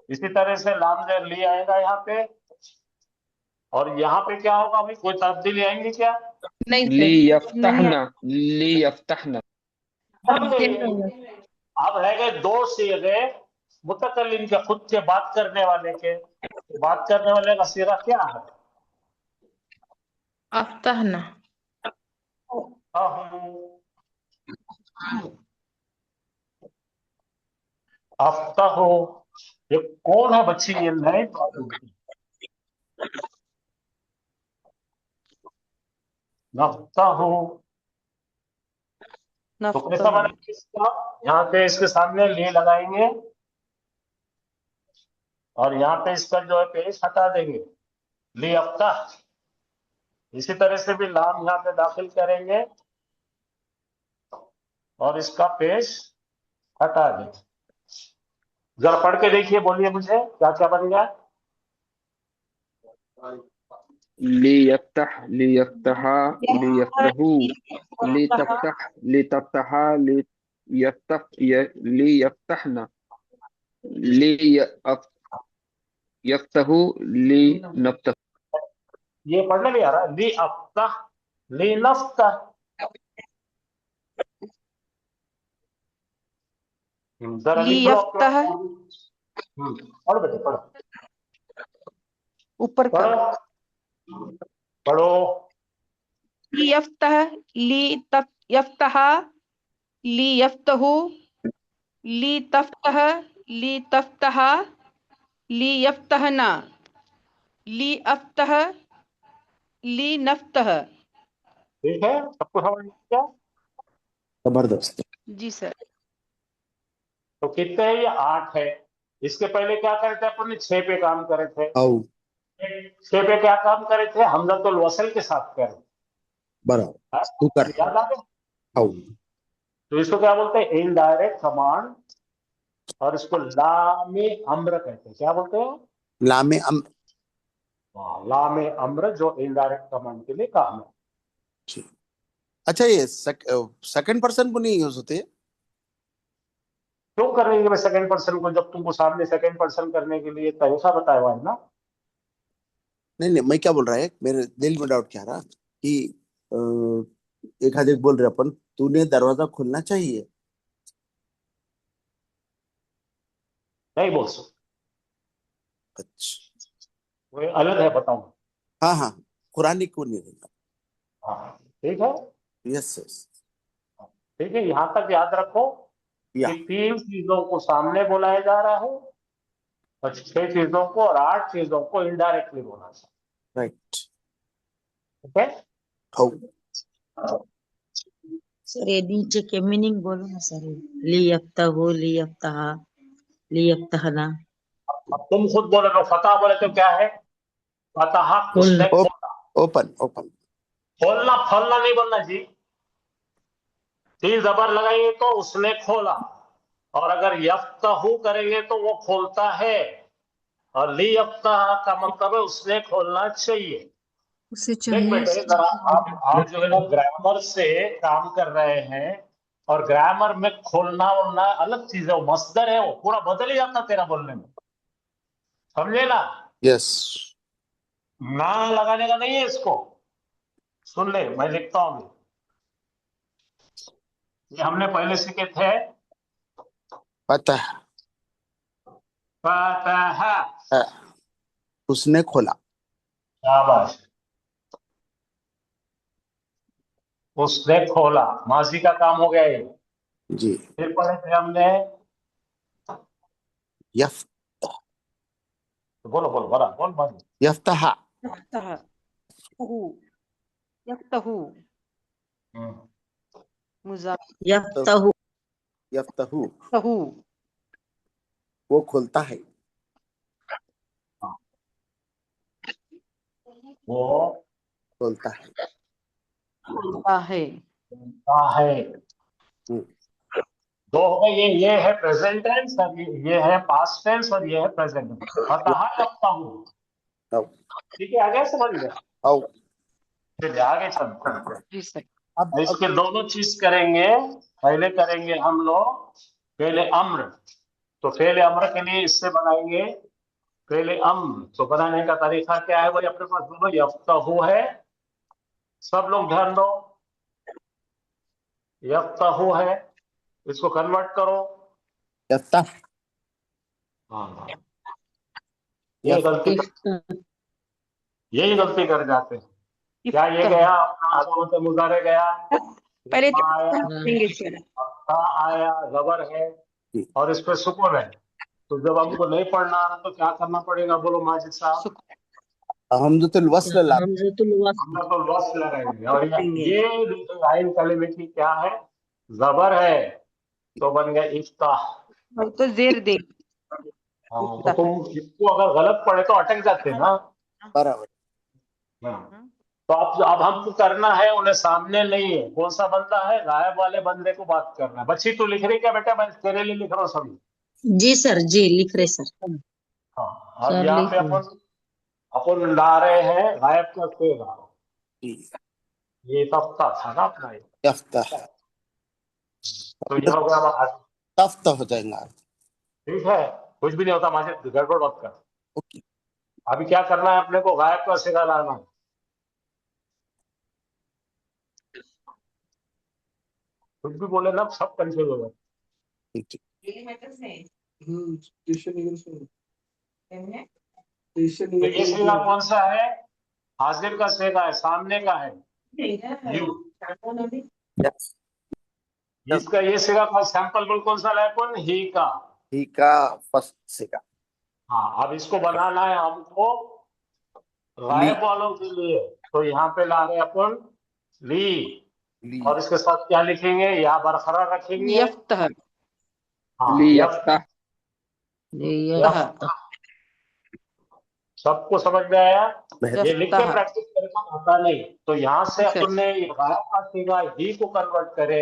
इसी तरह से लाम जेर ली आएगा यहाँ पे, और यहाँ पे क्या होगा, अभी कोई तब्दीली आएंगी क्या? नहीं ली सर यफ्तहना ली यफ्तहना अब अब रह गए दो सीगे मुतकल्लिम के, खुद के बात करने वाले के। तो बात करने वाले का सीगा क्या है? अफ्तहना अफ्ताहु। ये कौन है बच्ची, ये नए नफ्ताहु। तो कैसा नफ्तहु बनेगा इसका? यहाँ पे इसके सामने ले लगाएंगे और यहाँ पे इसका जो है पेश हटा देंगे, ले अफ्ताह। इसी तरह से भी लाम यहाँ पे दाखिल करेंगे और इसका पेश हटा देंगे। जरा पढ़ के देखिए, बोलिए मुझे क्या क्या बन गया। ली यफ्तह ली यफ्तहा ली यफ्तहु ली तफ्तह ली तफ्तहा ली ली यफ्तहना ली यफ्तहु ली नफ्तह। ये पढ़ने नहीं आ रहा, ली अफ्ताह ली नफ्ताह। जरा लिख लो लियफ्तह पढ़ो बेटे पढ़ो ऊपर का पढ़ो पढ़ो। लियफ्तह यफ्तह लियफ्तहु लितफ्तह लितफ्तह लियफ्तहना लिअफ्तह लिनफ्तह। ठीक है, सबको समझ में आ गया? जबरदस्त। जी सर। तो कितने हैं? ये 8 है। इसके पहले क्या करे थे अपन ने? 6 पे काम करे थे। आओ 6 पे क्या काम करे थे? हमजतुल वसल के साथ करे। बराबर कुकर याद आ गया? आओ। तो इसको क्या बोलते हैं? Indirect command. और इसको लामे अम्र कहते हैं। क्या बोलते हैं? लामे अम। लामे अम्र, जो इनडायरेक्ट कमांड के लिए काम है। जी। अच्छा ये सेकंड पर्सन को नहीं यूज होते? क्यों करेंगे मैं सेकंड पर्सन को, जब तुमको सामने सेकंड पर्सन करने के लिए तरीका बताया हुआ है ना। नहीं नहीं, मैं क्या बोल रहा है, मेरे दिल में डाउट क्या रहा कि एक आधे बोल रहे अपन, तूने दरवाजा खोलना चाहिए। नहीं बोल सकते, अच्छा वो अलग है, बताऊं। हाँ हाँ, कुरानी को नहीं देगा। हाँ ठीक है। Yes yes. ठीक है, यहां तक याद रखो या कि 3 चीजों को सामने बुलाया जा रहा है और 6 चीजों को और 8 चीजों को इनडायरेक्टली बोला जा राइट। रहा है। ठीक है। हाउ सर ये नीचे के मीनिंग बोलो ना सर। ली यफ्तहु ली यफ्तहा ली यफ्तहना। अब तुम खुद बोले तो फतह बोले तो क्या है? फतह उसने खोला। Open open. खोलना खोलना नहीं बोलना जी। 3 जबर लगाएंगे तो उसने खोला, और अगर यफ्तहु करेंगे तो वो खोलता है, और ली यफ्तह का मतलब है उसने खोलना चाहिए। उसे देख चाहिए। बेटे, जरा आप जो है ना ग्रामर से काम कर रहे हैं, और ग्रामर में खोलना वोलना अलग चीज है, वो मस्दर है, वो पूरा बदल ही जाता तेरा बोलने में, समझे ना। यस ना लगाने का नहीं है इसको। सुन ले, मैं लिखता हूं। ये हमने पहले सीखे थे। पता है। फतह उसने खोला। शाबाश। उसने खोला, माजी का काम हो गया ये। जी। फिर पढ़े थे हमने, यफ बोलो बोलो बोला बोल माजी। यफ्तहा। यफ्तह हु यफ्तहु मुजाफ यफ्तहु यफ्तहु यफ्तहु वो खोलता है। वो खोलता है। खुलता है। है। हम्म, दो हो गए, ये है प्रेजेंट टेंस और ये है पास्ट टेंस और ये है प्रेजेंट टेंस। फतहा यफ्तहु। अब ठीक है, आगे समझ गए। अब चलिए आगे चलते हैं। जी सर। अब इसके दोनों चीज करेंगे। पहले करेंगे हम लोग पहले अम्र। तो पहले अम्र के लिए इससे बनाएंगे पहले अम्र। तो बनाने का तरीका क्या है भाई, अपने पास दोनों यफ्तहु है। सब लोग ध्यान दो, यफ्तहु है, इसको कन्वर्ट करो। यफ्तह हाँ, ये गलती यही गलती कर जाते हैं। क्या ये गया अपना हाथ मुजारे गया, पहले तो आया, करेंगे सर। आया, जबर है और इस पे सुकून है। तो जब हमको नहीं पढ़ना आ रहा तो क्या करना पड़ेगा, बोलो माजिद साहब। हमजतुल वस्ल ला। हमजतुल वस्ल हम लोग तो लॉस लगाएंगे। और ये आइन कलिमे की क्या है, जबर है, तो बन गया इफ्ताह। और तो जेर दे। हाँ, तो तुम इसको अगर गलत पढ़े तो अटक जाते ना। बराबर। हाँ। तो अब हमको करना है उन्हें सामने नहीं है, कौन सा बंदा है, गायब वाले बंदे को बात करना है। बच्ची तू लिख रही क्या बेटा, मैं तेरे लिए लिख रहा हूँ सभी। जी सर, जी लिख रहे सर। हाँ, अब यहाँ पे अपन ला रहे हैं गायब का सेगा। जी। ये तफ्ता था ना अपना ये। यफ्तह तो ये हो गया हमारा। तफ्त हो जाएगा। ठीक है, कुछ भी नहीं होता माजिद, गड़बड़ मत कर। ओके। अभी क्या करना है अपने को, गायब का सेगा लाना है। कुछ भी बोले ना सब कंफ्यूज हो जाए। ठीक। तो ये सेगा कौन सा है, हाजिर का सेगा है, सामने का है यू। इसका ये सेगा का सैंपल बोल कौन सा लाए अपन, ही का। ही का फर्स्ट सेगा। हाँ, अब इसको बनाना है हमको गायब वालों के लिए। तो यहाँ पे ला रहे अपन ली, ली और इसके साथ क्या लिखेंगे, या बरकरार रखेंगे। यफ्तह हाँ, ली यफ्तह। यफ्तह सबको समझ में आया। बेहतर। ये लिख के प्रैक्टिस करना आता नहीं, तो यहाँ से अच्छा। अपन ने ये गायब का सीगा ही को कन्वर्ट करे,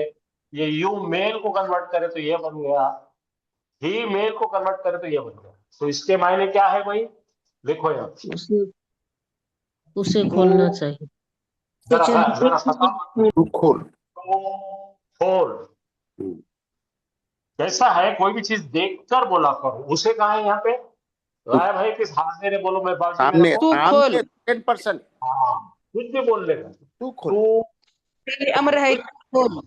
ये यू मेल को कन्वर्ट करे तो ये बन गया, ही मेल को कन्वर्ट करे तो ये बन गया। तो इसके मायने क्या है भाई, लिखो यार। उसे खोलना चाहिए। जरा फटाफट तू खोल। खोल। कैसा है, कोई भी चीज देखकर बोला करो। उसे कहा है यहाँ पे, गायब है किस हाजिर है, बोलो मैं बाजू में सामने रखो। तू खोल। 10%। हाँ, कुछ भी बोल लेगा। तू खोल। तू, पहले अमर है खोल।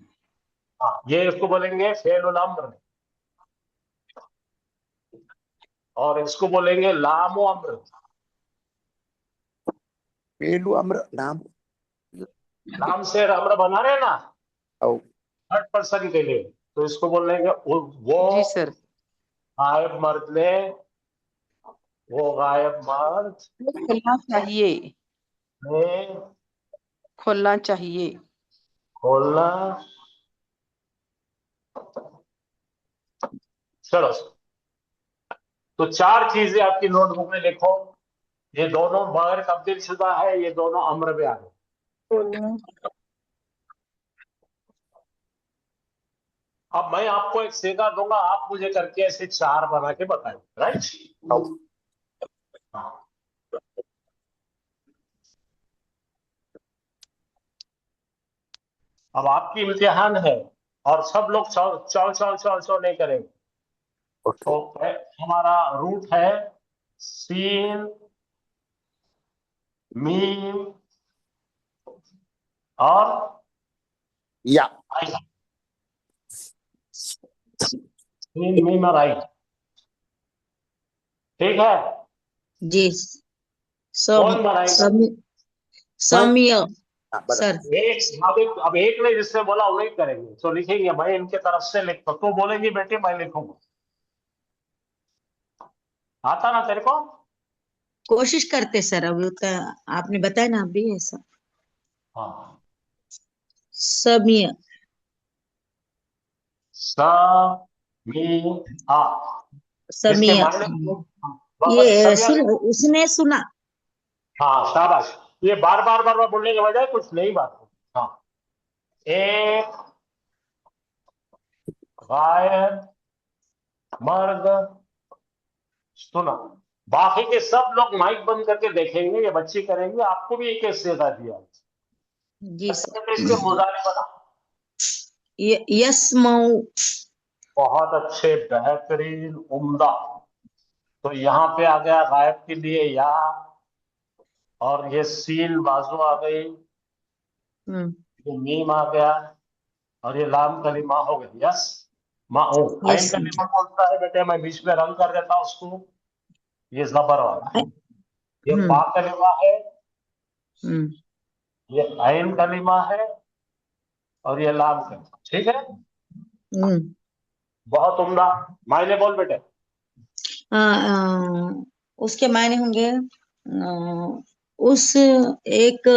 हाँ, ये इसको बोलेंगे फेलुल अम्र, और इसको बोलेंगे लामो अम्र। पेलू अम्र नाम। नाम से अम्र बना रहे ना आओ। थर्ड पर्सन के लिए, तो इसको बोलेंगे वो जी सर। गायब मर्द ने, वो गायब मर्द खोलना चाहिए। ने खोलना चाहिए। खोलना। चलो, तो चार चीजें आपकी नोटबुक में लिखो। ये दोनों बगैर तब्दील शुदा है, ये दोनों अम्र में आ गए। अब मैं आपको एक सेगा दूंगा, आप मुझे करके ऐसे चार बना के बताएं, राइट। अब आपकी इम्तिहान है, और सब लोग चौ चौ चौ चौ चौ नहीं करेंगे। तो हमारा रूट है सीन मीम और या आई। सीन मीम और आई, ठीक है। जी कौन बनाएगा? समीय हाँ, बराबर। सर अब एक ने जिससे बोला वही करेंगे, तो लिखेंगे मैं इनके तरफ से लिखता, तो बोलेंगे बेटे मैं लिखूंगा। आता ना तेरे को? कोशिश करते सर, अभी तो आपने बताया ना अभी ऐसा। हाँ, समीय समीआ। इसके समीय मायने ये समिया। उसने सुना। हाँ शाबाश, ये बार बार बोलने के बजाय कुछ नई बात हो। हाँ, एक गायब मर्द सुना। बाकी के सब लोग माइक बंद करके देखेंगे, ये बच्ची करेंगे, आपको भी एक सीधा दिया। जी सर। इसके मुजारे बना। यस्मऊ बहुत अच्छे, बेहतरीन, उम्दा। तो यहाँ पे आ गया गायब के लिए या, और ये सील बाजू आ गई, ये मीम आ गया, और ये लाम कलिमा हो गई। यस माओ। आइन कलिमा बोलता है बेटे, मैं बीच में रंग कर देता उसको, ये जबर वाला। ये पा कलिमा है, ये आइन कलिमा है, और ये लाम कलिमा। ठीक है, बहुत उम्दा। मायने बोल बेटे। उसके मायने होंगे उस एक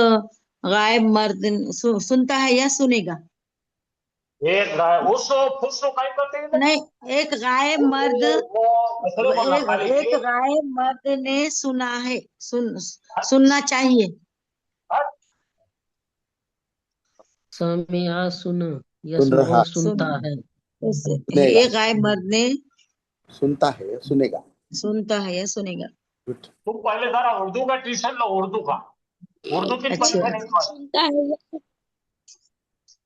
गायब मर्द सुनता है या सुनेगा। एक गाय उस फुसो काय करते हैं नहीं, एक गायब मर्द एक गायब मर्द ने सुना है, सुनना चाहिए। समिया सुना, सुन रहा, सुनता है। सुनेगा, एक गायब मर्द ने सुनता है, सुनेगा। सुनता है या सुनेगा। तुम पहले जरा उर्दू का ट्यूशन लो, उर्दू का। उर्दू की अच्छा। सुनता है,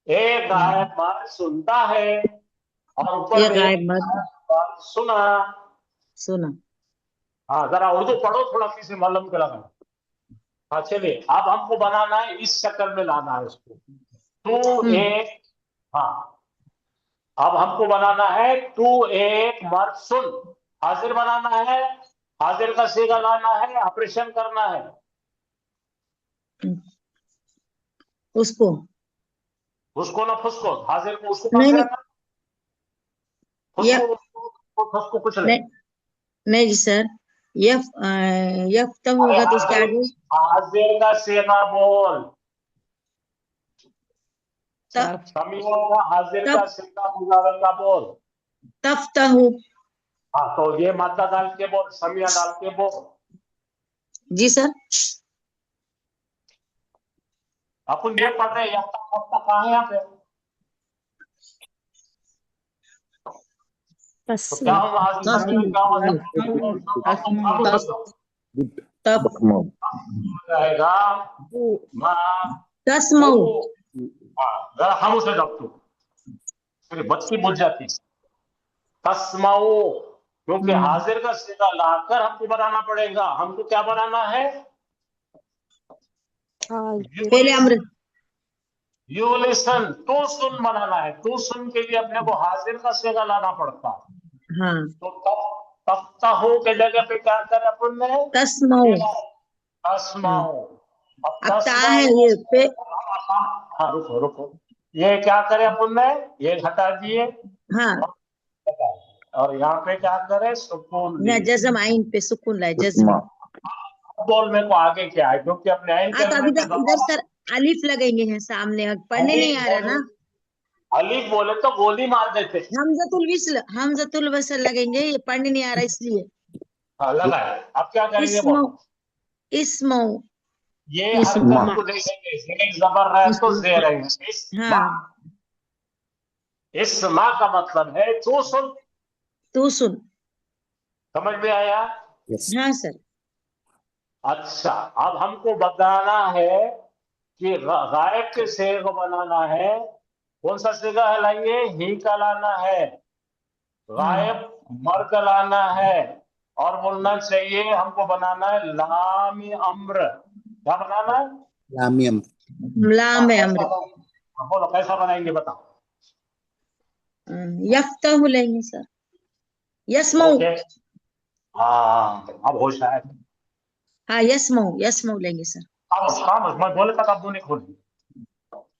एक गायब मर्द सुनता है, और ऊपर एक गायब मर्द सुना। सुना। हाँ, जरा उर्दू पढ़ो थोड़ा, किसी मालूम के लगा। हाँ चलिए, अब हमको बनाना है, इस शक्ल में लाना है उसको। तू एक, हाँ, अब हमको बनाना है तू एक मर्द सुन। हाजिर बनाना है, हाजिर का सीगा लाना है, ऑपरेशन करना है उसको ना फुसको, हाजिर को उसको पास नहीं, रखना। फुसको कुछ नहीं। नहीं जी सर, यफ तब होगा तो उसके आगे हाजिर का सीगा बोल। समिया हाजिर का सीगा मुजावर का बोल। तफ्तहु। हाँ, तो ये मादा डाल के बोल, समिया डाल के बोल। जी सर। अपन ये पढ़ रहे हैं, कहाँ है यहाँ पे? तो क्या होगा हाजिर, क्या होगा रहेगा तस्मऊ। जरा खामोश हो जाओ, फिर बत्ती बुझ जाती। तस्माओ, क्योंकि हाजिर का सीधा लाकर हमको बनाना पड़ेगा। हमको क्या बनाना है? पहले अमर यू लिसन, तू सुन बनाना है। तू सुन के लिए अपने को हाजिर का सीधा लाना पड़ता। हाँ, तो तफ्ताहु के जगह पे क्या करें अपन ने? तस्मऊ। तस्माओ। अब ता है ये पे। हाँ रुको, ये क्या करें अपन ने? ये हटा दिए। हाँ, और यहाँ पे क्या करें? सुकून दिए। जज्म आइन पे सुकून लाए, जज्म। बोल में को आगे क्या है, क्योंकि अपने आइन तो अभी इधर सर अलिफ लगेंगे हैं सामने, पढ़ने नहीं आ रहा ना। अलिफ बोले तो गोली मार देते। हमजतुल वसल लगेंगे, ये पढ़ने नहीं आ रहा इसलिए। हाँ लगा है। अब क्या करेंगे? इस्मो ये हरकत को देखेंगे, जेर जबर है तो जेर है। इस्मा का मतलब है तू सुन। तू सुन। समझ में आया? हाँ सर। अच्छा, अब हमको बताना है कि गायब के शेर को बनाना है। कौन सा सीगा है लाएंगे? ही का लाना है। गायब मर का लाना है, और बोलना चाहिए हमको बनाना है लामी अम्र। क्या बनाना है? लामी अम्र। लाम अम्र। बोलो कैसा बनाएंगे, बताओ। यफ्तहु लेंगे सर। यस्मऊ। हाँ, अब होश आया। हाँ यस्मऊ लेंगे सर। खामोश, मैं बोले तक आप मुंह नहीं खोलिए।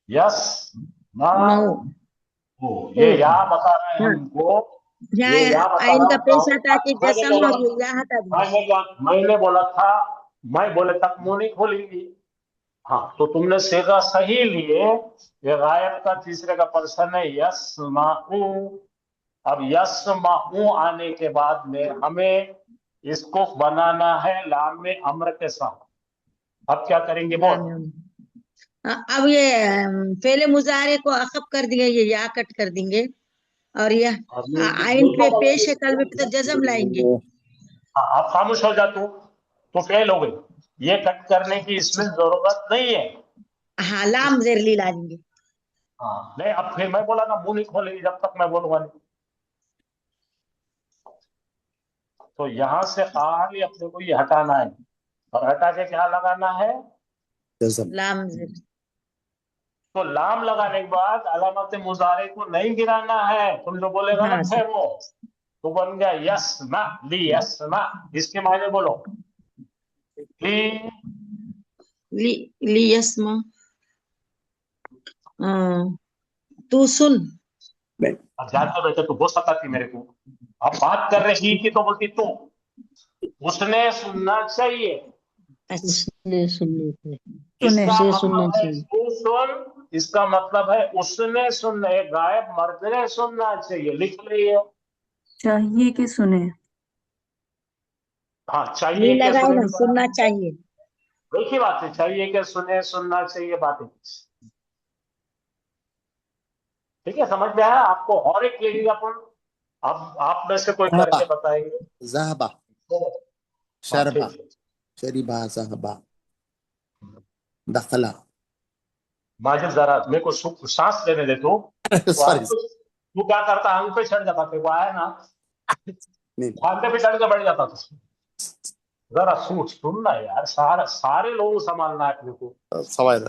यस मऊ ये या बता रहे हैं हाँ हमको, यहाँ ये या बता आइन रहा का हूँ। पेश हटा के जसम और ये या हटा दीजिए। मैंने बोला था, मैं बोले तक मुंह नहीं खोलेंगी। हाँ, तो तुमने सेगा सही लिए। ये गायब का तीसरे का पर्सन है यस्माउ। अब यस्माउ आने के बाद में हमें इसको बनाना है लाम में अम्र के साथ। अब क्या करेंगे बोल? अब ये फेले मुजारे को अखब कर दिए, ये या कट कर देंगे और ये आइन पे पेश है कलमे पे तो जजम लाएंगे। आप खामोश हो जा तो फेल हो गई। ये कट करने की इसमें जरूरत नहीं है। हाँ लाम जेरली ला देंगे। हाँ नहीं, अब फिर मैं बोला ना मुंह नहीं खोलेगी जब तक मैं बोलूंगा नहीं। तो यहां से खाली अपने को ये हटाना है और हटा के क्या लगाना है? लाम जेर। तो लाम लगाने के बाद अलामत मुजारे को नहीं गिराना है। तुम जो बोलेगा ना हाँ है वो तो बन गया यस्मा ली यस्मा। इसके मायने बोलो ली यस्मा। तू सुन। अब जानते बैठे तो बहुत सताती मेरे को। अब बात कर रही की तो बोलती तू। उसने सुनना चाहिए। उसने सुनना चाहिए। इसका उसे मतलब सुनना है चाहिए। तू सुन, इसका मतलब है उसने सुनना है। गायब मर्द ने सुनना चाहिए। लिख लिए चाहिए कि सुने। हाँ, ली चाहिए क्या लगाए सुने ना, भी सुनना बराबर। चाहिए। एक ही बात है, चाहिए क्या सुने, सुनना चाहिए बातें। ठीक है, समझ में आया आपको? और एक लेंगे अपन। अब आप में से कोई करके बताएंगे। ज़हबा, हाँ शरबा, ठीक है। शरीबा, ज़हबा, दखला। माजिद जरा मेरे को सांस लेने दे तू। सॉरी तू क्या करता, अंग पे चढ़ जाता, तेरे को आया ना, नहीं, खांदे पे चढ़ के बैठ जाता तू। जरा सुनना यार, सारे लोगों को संभालना है अपने को। सवाल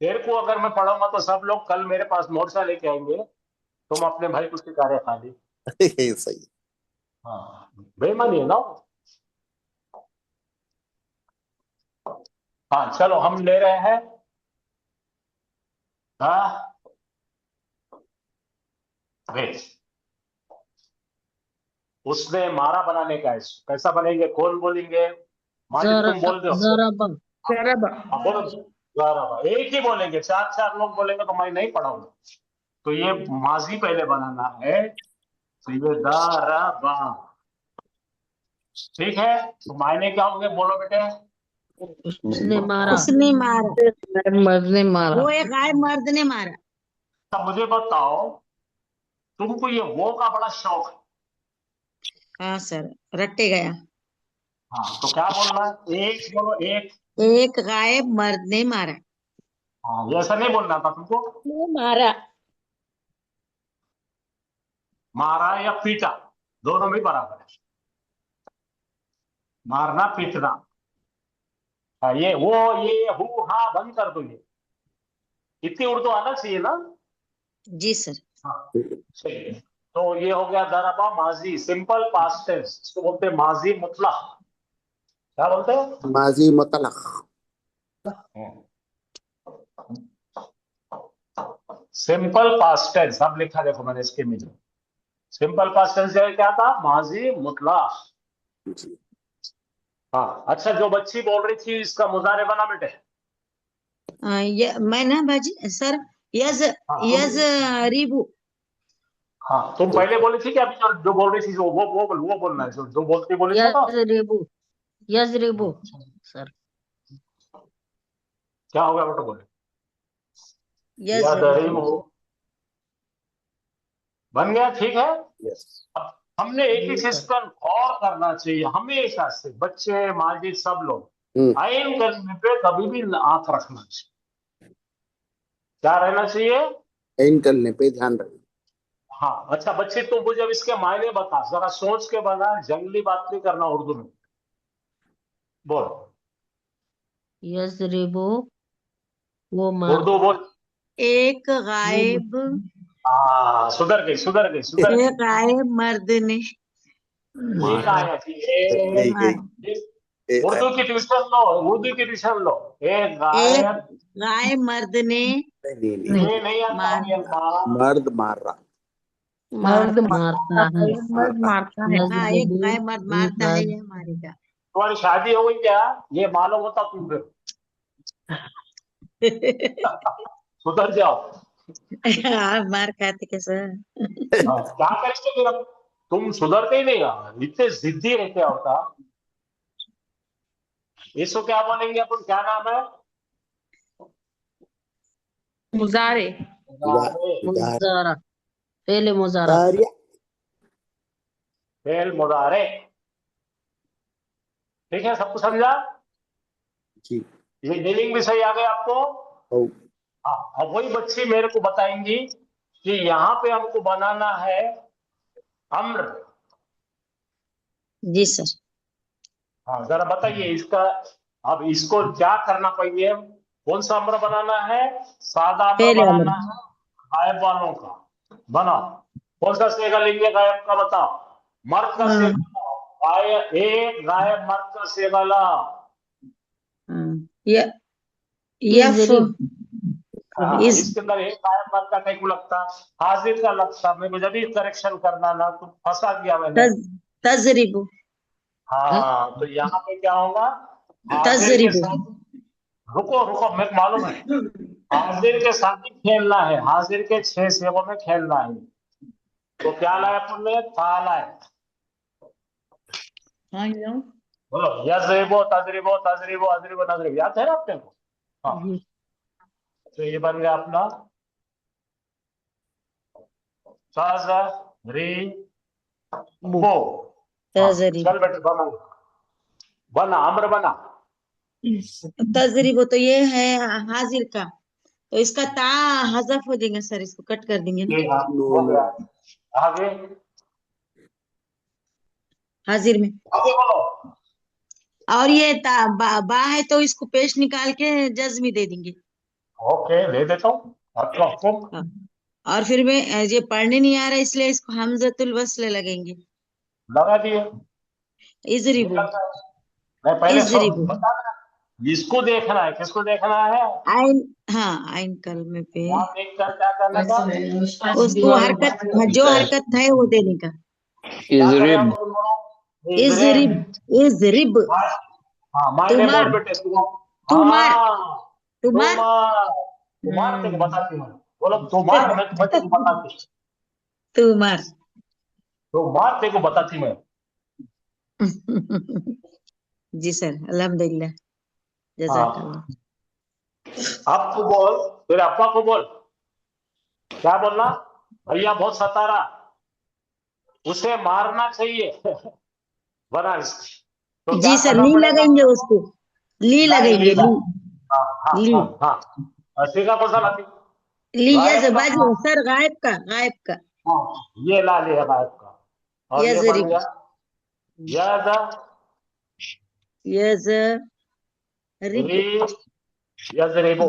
तेरे को अगर मैं पढ़ाऊंगा तो सब लोग कल मेरे पास मोर्चा लेके आएंगे। तुम अपने भाई को सिखा खाली। सही। हाँ, बेईमानी है ना। हाँ चलो, हम ले रहे हैं। हाँ वेट। उसने मारा बनाने का है। कैसा बनेंगे? कौन बोलेंगे? माजिद तुम बोल दो। ज़राबा। हाँ, बोलो ज़राबा। एक ही बोलेंगे, चार लोग बोलेंगे तो मैं नहीं पढ़ाऊंगा। तो ये माजी पहले बनाना है। तो ये ज़राबा। ठीक है, तो मायने क्या होंगे बोलो बेटे? उसने मारा। उसने मारा। मर्द ने मारा। वो एक गायब मर्द ने मारा। अब मुझे बताओ, तुमको ये वो का बड़ा शौक है। हाँ सर, रट्टे गया। हाँ, तो क्या बोलना है? एक बोलो, एक गायब मर्द ने मारा। हाँ, ये ऐसा नहीं बोलना था तुमको। मारा। मारा या पीटा, दोनों में बराबर है। मारना पीटना। हाँ, ये वो ये हु हा बंद कर दो। ये इतनी उर्दू आना चाहिए ना। जी सर। हाँ चलिए, तो ये हो गया दरबा माजी, सिंपल पास्ट टेंस। इसको बोलते हैं माजी मुतलक। क्या बोलते हैं? माजी मुतलक। Simple past tense. अब लिखा देखो मैंने इसके में। सिंपल पास्ट टेंस क्या था? माजी मुतलक। हाँ अच्छा, जो बच्ची बोल रही थी इसका मुजारे बना बेटे। मैं ना बाजी सर, यज रिबू। हाँ, तुम पहले बोली थी कि अभी जो बोल रही थी वो बोलना है। जो बोलती बोली थी ना। यजरिबू सर। क्या हो गया बेटा? बोले यजरिबू बन गया। ठीक है। यस। अब हमने एक ही चीज पर गौर करना चाहिए हमेशा से, बच्चे माजिद सब लोग। आइन करने पे कभी भी आंख रखना चाहिए। क्या रहना चाहिए? आइन करने पे ध्यान रखना। हाँ अच्छा बच्चे, तुम मुझे अब इसके मायने बता, जरा सोच के बना। जंगली बात नहीं करना उर्दू में। बोल यजरिबू वो मार। उर्दू बोल। एक गायब। हाँ, सुधर गई। एक गायब मर्द ने ठीक आया। उर्दू की ट्यूशन लो, उर्दू की ट्यूशन लो। एक एक गायब गाय मर्द ने ये नहीं आता ये माँ मर्द मार रहा। मर्द मारता है। मर्द मारता है। हाँ, एक यजरिबु गाय मर्द मारता है, यह मारेगा। तुम्हारी शादी हो गई क्या? ये मालूम होता तुम फिर सुधर जाओ। आप मार खाते कैसे? हाँ, क्या करेंगे फिर अब? तुम सुधरते ही नहीं यार, इतने जिद्दी रहते हो होता। इसको क्या बोलेंगे अपन, क्या नाम है? मुजारे। मुजारा, फेले मुजारा। मुजारिया। फेल मुजारे। ठीक है, सबको समझा? जी। ये डीलिंग भी सही आ गई आपको? ओ, हाँ, अब वही बच्ची मेरे को बताएंगी कि यहाँ पे हमको बनाना है अम्र। जी सर। हाँ, जरा बताइए इसका। अब इसको क्या करना चाहिए? कौन सा अम्र बनाना है? सादा अम्र पहले बनाना अम्र। है गायब वालों का। बनाओ। कौन सा सेगा लेंगे गायब का, बताओ। मर्द का सेगा लाओ। गायब, एक गायब मर्द का सेगा लाओ। यफ यजरिब, हाँ, इस इसके अंदर एक गायब मर्द का नहीं को लगता, हाजिर का लगता। मेरे को जब भी करेक्शन करना ना तो फंसा दिया मैंने। तजरिबु हाँ, तो यहाँ पे क्या होगा? हाजिर के तजरिबु। साथ। रुको रुको, मेरे को मालूम है। हाजिर के साथ ही खेलना है, हाजिर के 6 सेवों में खेलना है। तो क्या लाया अपन ने? था लाया। हाँ, बोलो, यजरिबो तजरिबो तजरिबो अजरिबो नजरिबो, याद है ना अपने को? हाँ, तो ये बन गया अपना तजरिबो। हाँ, तजरिबु। चल बेटे बना, बना अम्र बना। तजरिबु तो ये है हाजिर का, तो इसका ता हजफ हो जाएगा सर, इसको कट कर देंगे ना ये हाँ, नो हो नो। गया। आगे हाजिर में। आगे बोलो। और ये बा है तो इसको पेश निकाल के जज्मी दे देंगे। ओके, ले देता हूँ आपका हुक्म। हाँ। और फिर मैं ये पढ़ने नहीं आ रहा इसलिए इसको हमजतुल वस्ल लगेंगे। लगा दिए। इजरिबु मैं पहले सब इजरिबु। बता देना। इसको देखना है, किसको देखना है? आइन, हाँ आइन कलमे पे यहाँ देख कर क्या करने का? उसको हरकत, जो हरकत है वो देने का। क्या करें इजरिब, हम दोनों? इजरिब इजरिब। हाँ, मायने तुम्हार बोल बेटे तू। तुम्हार हाँ, तुम्हार। तुम्हार तेरे को बताती हूँ। बोलो तुम्हार, मैं तेरे को बताती। तुम्हार। तुम्हार तेरे को बताती मैं। जी सर, अल्हम्दुलिल्लाह, हाँ, जज़ाकल्लाह। अब तू बोल, तेरे अब्बा को बोल। क्या बोलना? भैया बहुत सता रहा, उसे मारना चाहिए। बना इसकी। तो क्या जी सर, करना ली पड़ेगा? लगेंगे उसको, ली लगेंगे ली। हाँ हाँ ली हाँ हाँ, सीधा कौन सा लाती? ली गायब का बाजी सर, गायब का, गायब का। हाँ, ये ला लिया गायब का। और ये बन यजरिब गया यद यजरिब री यजरिबो।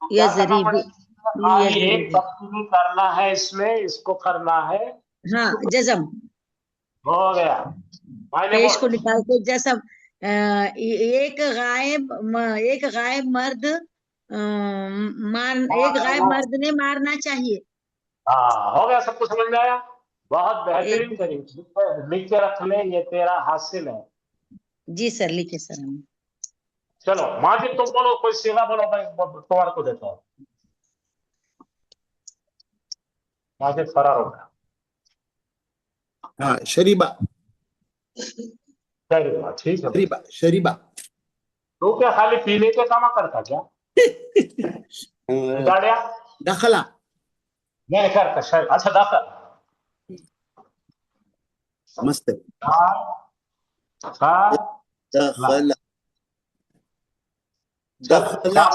क्या करना यजरिब पड़ेगा? खाली एक यजरिब। तब्दीली करना है इसमें, इसको करना है। हाँ, जज़म हो गया। मायने पेश को बोल। निकाल के जैसा एक गायब मर्द एक गायब मर्द ने मारना चाहिए। हाँ, हो गया, सबको समझ में आया? बहुत बेहतरीन एक, तरीके लिख के रख ले, ये तेरा हासिल है। जी सर, लिखे सर हम। चलो माजिद तुम बोलो, कोई सेवा बोलो, मैं तुम्हारे को देता हूँ। माजिद फरार हो गया। हाँ, शरीबा शरीबा, ठीक है भाई। शरीबा शरीबा। तो क्या खाली पीने के काम करता क्या? गाड़िया दखला नहीं करता शायद। अच्छा, दाखिल मस्त है। दखला दखला दखला।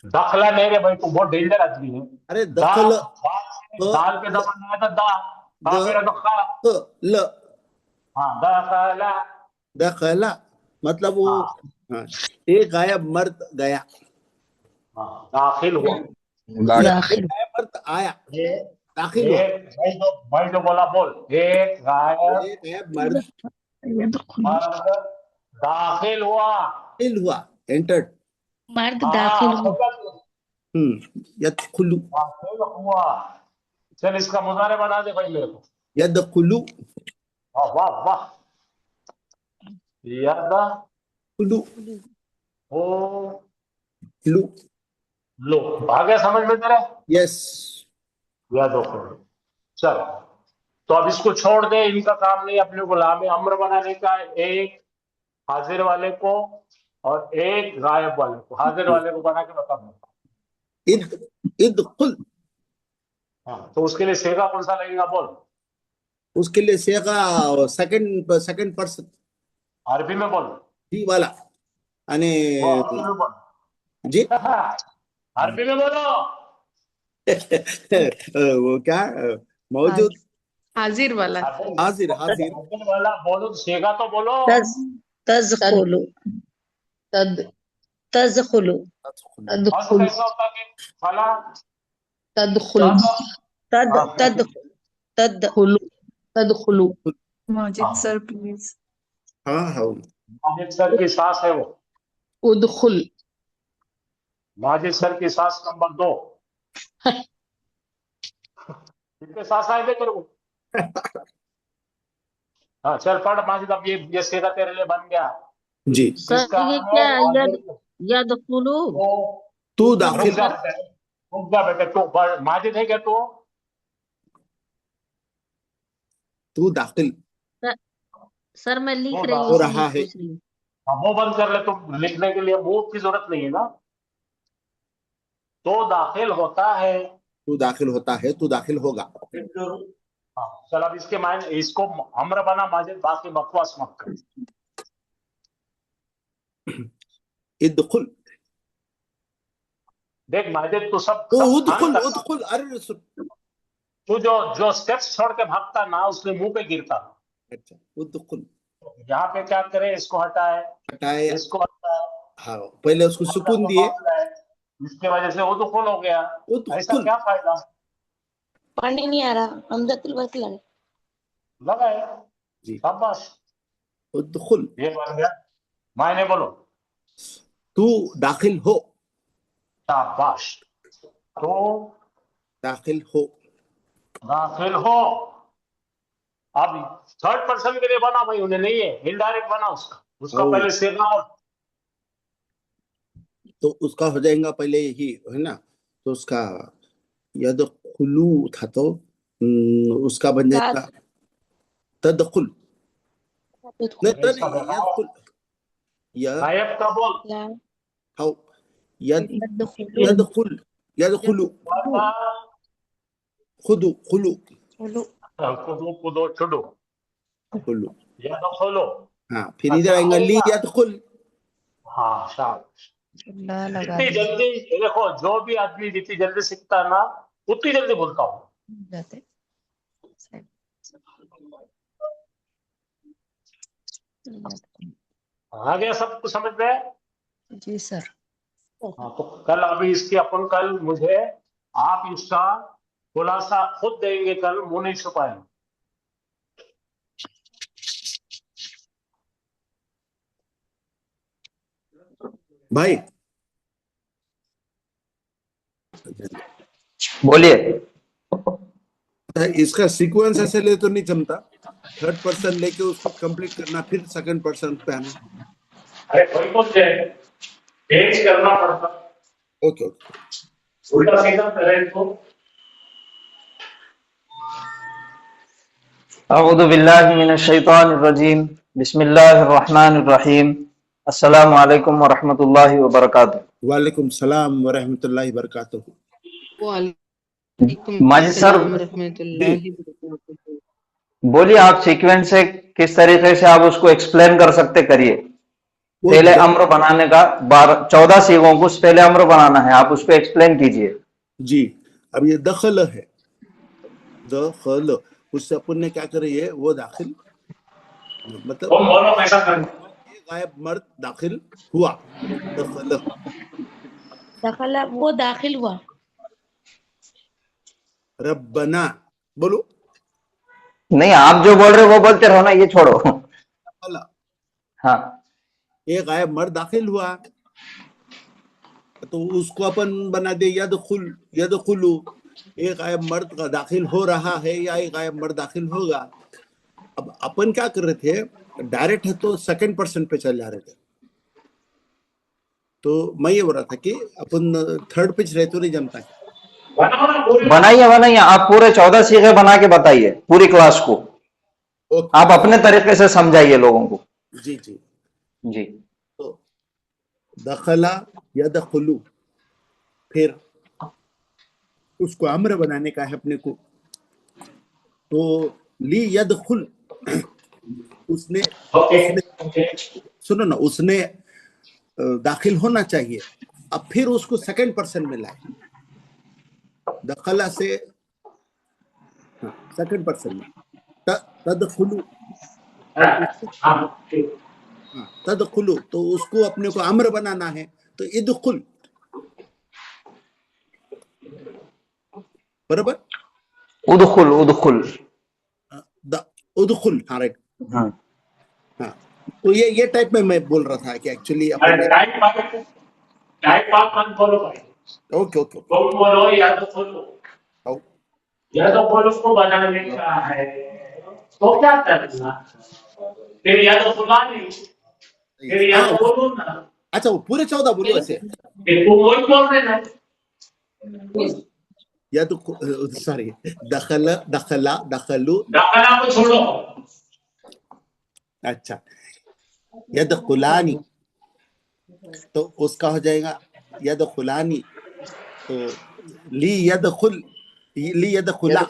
दखला नहीं रे भाई, तू बहुत डेंजर आदमी है। अरे दखल दाल पे दबा नहीं आता, दा मेरा दखला। ल हाँ, दखला दखला मतलब वो। हाँ, एक गायब मर्द गया। हाँ, दाखिल हुआ। एक गायब मर्द आया, दाखिल हुआ। मैं जो बोला बोल। एक गायब मर्द मर्द दाखिल हुआ। दाखिल हुआ, एंटर्ड। मर्द हाँ, दाखिल हुआ। यदखुलु, दाखिल हुआ। चल इसका मुजारे बना दे भाई मेरे को। यदखुलु, वाह वाह वाह। खुलु, ओ लु, लो, आ गया समझ में तेरे? यस। चल, तो अब इसको छोड़ दे, इनका काम नहीं अपने को लामे अम्र बनाने का। एक हाजिर वाले को और एक गायब वाले को। हाजिर वाले को बना के बता दो। इदखुल, हाँ, तो उसके लिए सेगा कौन सा लगेगा बोल? उसके लिए सेगा सेकंड पर्सन, अरबी में बोल। जी वाला, यानी वो अरबी में बोल। जी। अरबी में बोलो। वो क्या मौजूद, हाजिर वाला। हाजिर, हाजिर वाला बोलो, सेगा तो बोलो। तज़खुलु, तज़खुलु, और कैसा होता है कि वाला तदखुल, तदखुलु, तदखुलु। Majid sir please. हाँ माजिद सर की सास है वो। उदखुल, माजिद सर की सास नंबर 2। कितने सास आए थे तेरे को? हाँ चल पढ़ माजिद। अब ये सेगा तेरे लिए बन गया जी। सर ये क्या यदखुलु? तू दाखिल, रुक जा बेटे। तू माजिद है क्या तू? तू दाखिल सर मैं लिख रही हो हूँ, रहा है। पूछ रही हूँ। वो बंद कर ले। तुम लिखने के लिए मुंह की जरूरत नहीं है ना। तो दाखिल होता है, तू दाखिल होता है, तू दाखिल होगा। हाँ चल अब इसके मायने, इसको अम्र बना माजिद, बाकी बकवास मत कर। इदखुल, देख माजिद तू सब उदखुल, उदखुल, अरे तू जो स्टेप्स छोड़ के भागता ना, उसके मुंह पे गिरता। अच्छा, उदखुल, यहाँ पे क्या करे, इसको हटाए, इसको हटाए। हाँ, पहले उसको सुकून दिए, इसके वजह से उदखुल हो गया। ऐसा क्या फायदा? पानी नहीं आ रहा, हमजतुल वस्ल लगा है जी। शाबाश, उदखुल, ये बन गया। मायने बोलो। तू दाखिल हो, शाबाश। तो दाखिल हो, दाखिल हो। अब थर्ड पर्सन के लिए बना भाई, उन्हें नहीं है, इनडायरेक्ट बना उसका पहले सेगा और तो उसका हो जाएगा पहले यही है ना। तो उसका यदखुलु था तो उसका बन जाएगा तदखुल। यदखुल, गायब का बोल। यदखुल, यदखुलु, खुदु, खुलु, खुदो छुडो, खुलु। यदखुलु। हाँ, फिर इधर आएगा ली यदखुल। हाँ शाबाश। जितनी जल्दी देखो, जो भी आदमी जितनी जल्दी सीखता है ना, उतनी जल्दी बोलता हूँ। आ गया सब कुछ समझ में? जी सर। हाँ, तो कल अभी इसकी अपन कल मुझे आप इसका खुलासा खुद देंगे, कल मुंह नहीं छुपाएंगे। भाई बोलिए। इसका सीक्वेंस ऐसे ले तो नहीं जमता। थर्ड पर्सन लेके उसको कंप्लीट करना, फिर सेकंड पर्सन पे आना। अरे कोई को चेंज करना पड़ता। ओके, उल्टा सीधा करे तो। अऊज़ु बिल्लाहि मिनश शैतानिर रजीम। बिस्मिल्लाहिर रहमानिर रहीम। अस्सलामु अलैकुम व रहमतुल्लाहि व बरकातुहू। वालेकुम सलाम व रहमतुल्लाहि व बरकातुहू। माजिद सर बोलिए, आप सीक्वेंस से किस तरीके से आप उसको एक्सप्लेन कर सकते, करिए। पहले अम्र बनाने का 14 सीगों को पहले अम्र बनाना है, आप उसको एक्सप्लेन कीजिए। जी, अब ये दखल है, दखल, उससे अपन ने क्या करे, ये वो दाखिल, मतलब गायब मर्द दाखिल हुआ, दखल, दखला वो दाखिल हुआ। रब्बना बोलो। नहीं, आप जो बोल रहे हो वो बोलते रहो ना, ये छोड़ो। दखला, हाँ एक गायब मर्द दाखिल हुआ तो उसको अपन बना दे यदखुलू। एक गायब मर्द का दाखिल हो रहा है या एक गायब मर्द दाखिल होगा। अब अपन क्या कर रहे थे, डायरेक्ट है तो सेकंड पर्सन पे चल जा रहे थे। तो मैं ये बोल रहा था कि अपन थर्ड पे रहे तो नहीं जमता है। बनाइए, आप पूरे 14 सीखे बना के बताइए पूरी क्लास को। ओके। आप अपने तरीके से समझाइए लोगों को। जी जी जी। तो दखला यदखुलू, फिर उसको अम्र बनाने का है अपने को। तो ली यदखुल, उसने सुनो ना, उसने दाखिल होना चाहिए। अब फिर उसको सेकंड पर्सन में लाए, दखला से सेकंड पर्सन में तदखुलू, तदखुलू तो उसको अपने को अम्र बनाना है। तो इदखुल, बराबर, उदखुल उदखुल, हाँ राइट। हाँ। हाँ, तो ये टाइप में मैं बोल रहा था कि एक्चुअली टाइप आप फॉलो करें। ओके ओके तुम बोलो या तो को बनाने का है तो क्या करना, फिर या तो फुलानी, फिर या तो बोलो ना। अच्छा, वो पूरे 14 बोलो ऐसे, तुम वही बोल रहे ना। या तो सॉरी, दखला दखलू, दखला को छोड़ो। अच्छा, यदखुलानी तो उसका हो जाएगा यदखुलानी। तो ली यदखुला,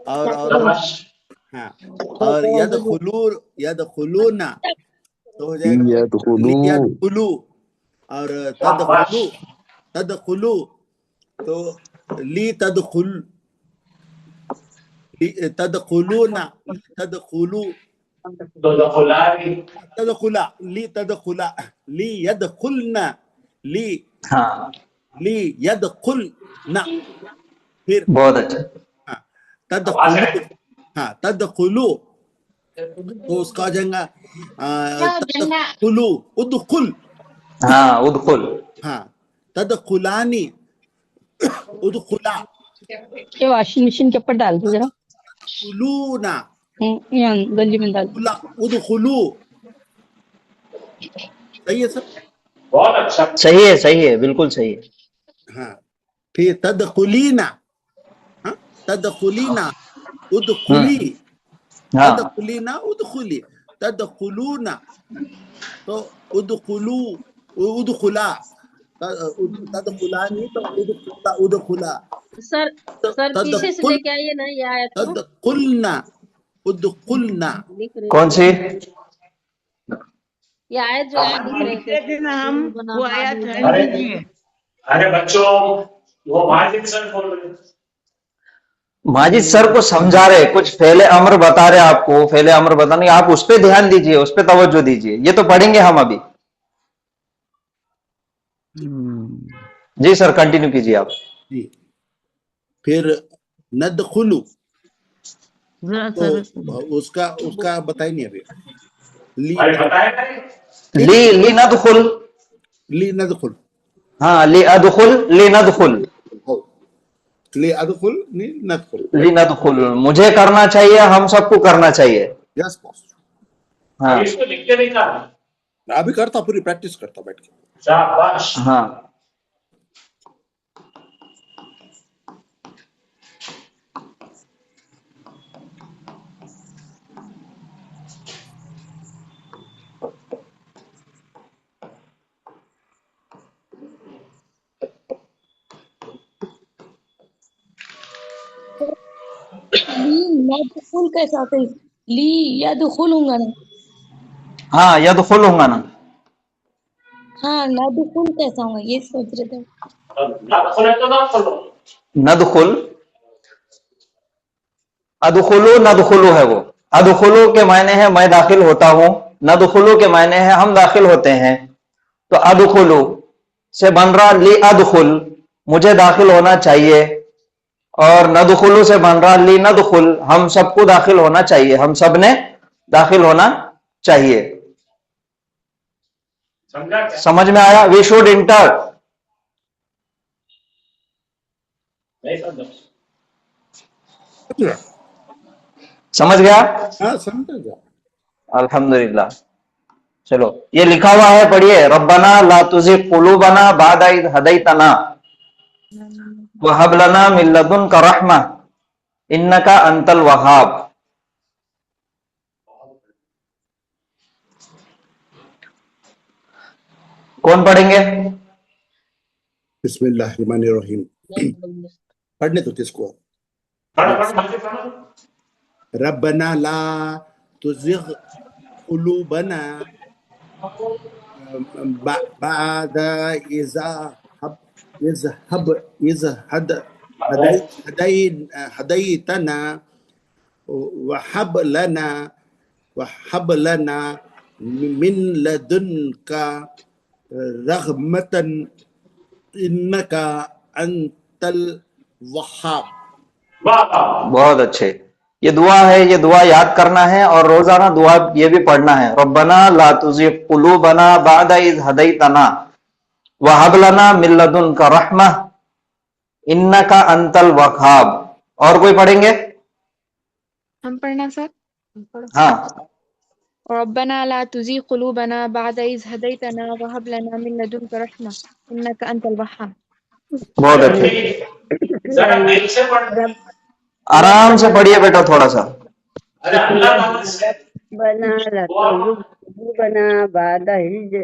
और हाँ, और यदखुलूना तो हो जाएगा यदखुलू, और तदखुलू तो ली तदखुलूना, तदखुला, ली यदखुलना, हाँ ली यदखुलना, फिर बहुत अच्छा। हाँ तदखुलू, हाँ तदखुलू तो उसका हो जाएगा तदखुलू, उदखुल, हाँ उदखुल, हाँ तदखुलानी, उदखुला, ये वॉशिंग मशीन के ऊपर डाल दो जरा, उदखुलूना, यहाँ गंजी में डाल दो। उदखुलू, सही है सर? बहुत अच्छा, सही है, बिल्कुल सही है। हाँ, फिर तदखुलीना, हाँ तदखुलीना, उदखुली, हाँ तदखुलीना उदखुली, तदखुलूना तो उदखुलू, उदखुला, तदखुलानी तो उदखुला, सर पीछे से लेके आइए ना ये आयत को। तदखुलना, उदखुलना, लिख रहे कौन सी? ये आयत जो आप लिख रहे थे हम वो आयत अरे बच्चों वो माजिद सर बोल रहे हैं। माजिद सर को समझा रहे, कुछ पहले अम्र बता रहे आपको, पहले अम्र बताने, आप उस पर ध्यान दीजिए, उस पर तवज्जो दीजिए। ये तो पढ़ेंगे हम अभी। जी सर, कंटिन्यू कीजिए आप। जी, फिर नदखुलू तो उसका बताई नहीं अभी। ली नदखुल, ली नदखुल, हाँ ली अदखुल, ली नदखुल, ली अदखुल, ली नदखुल, ली नदखुल, मुझे करना चाहिए, हम सबको करना चाहिए। Yes boss. हाँ इसको लिख के नहीं करना, अभी करता, पूरी प्रैक्टिस करता बैठ के। शाबाश। हाँ यदखुल कैसा होता है? ली यदखुल होगा ना? हाँ यदखुल होगा ना। हाँ, नदखुल कैसा होगा ये सोच रहे थे। नदखुल, अदखुलू नदखुलू है वो। अदखुलू के मायने है मैं दाखिल होता हूँ, नदखुलू के मायने है हम दाखिल होते हैं। तो अदखुलू से बन रहा ली अदखुल, मुझे दाखिल होना चाहिए, और नदखुलू से बन रहा ली नदखुल, हम सबको दाखिल होना चाहिए, हम सब ने दाखिल होना चाहिए। समझा क्या? समझ में आया? We should enter. नहीं समझा। समझ गया? हाँ समझ गया। अल्हम्दुलिल्लाह। चलो ये लिखा हुआ है, पढ़िए। रब्बना ला तुज़िग़ क़ुलूबना बअदा इज़ हदैतना व हब लना मिन लदुनका रहमा इन्नका अंतल वहाब। कौन पढ़ेंगे? बिस्मिल्लाहिर्रहमानिर्रहीम। पढ़ने तो किसको? रब्बना ला तुज़िग़ क़ुलूबना बअदा हदैतना वहब लना मिन लदुनका रहमतन इन्नका अंतल वहाब। बहुत अच्छे। ये दुआ है, ये दुआ याद करना है और रोजाना दुआ ये भी पढ़ना है। रब्बना ला तुज़िग़ क़ुलूबना बअदा इज़ हदैतना व हब लना मिन लदुनका रहमा इन्नका अंतल वहाब। और कोई पढ़ेंगे? हम पढ़ना सर? हाँ। रब्बना ला तुज़िग़ क़ुलूबना बअदा इज़ हदैतना व हब लना मिन लदुनका रहमा इन्नका अंतल वहाब। बहुत अच्छे। जरा दिल से पढ़। आराम से पढ़िए बेटा थोड़ा सा। अरे अल्लाह ताला से बना बना बाद हिज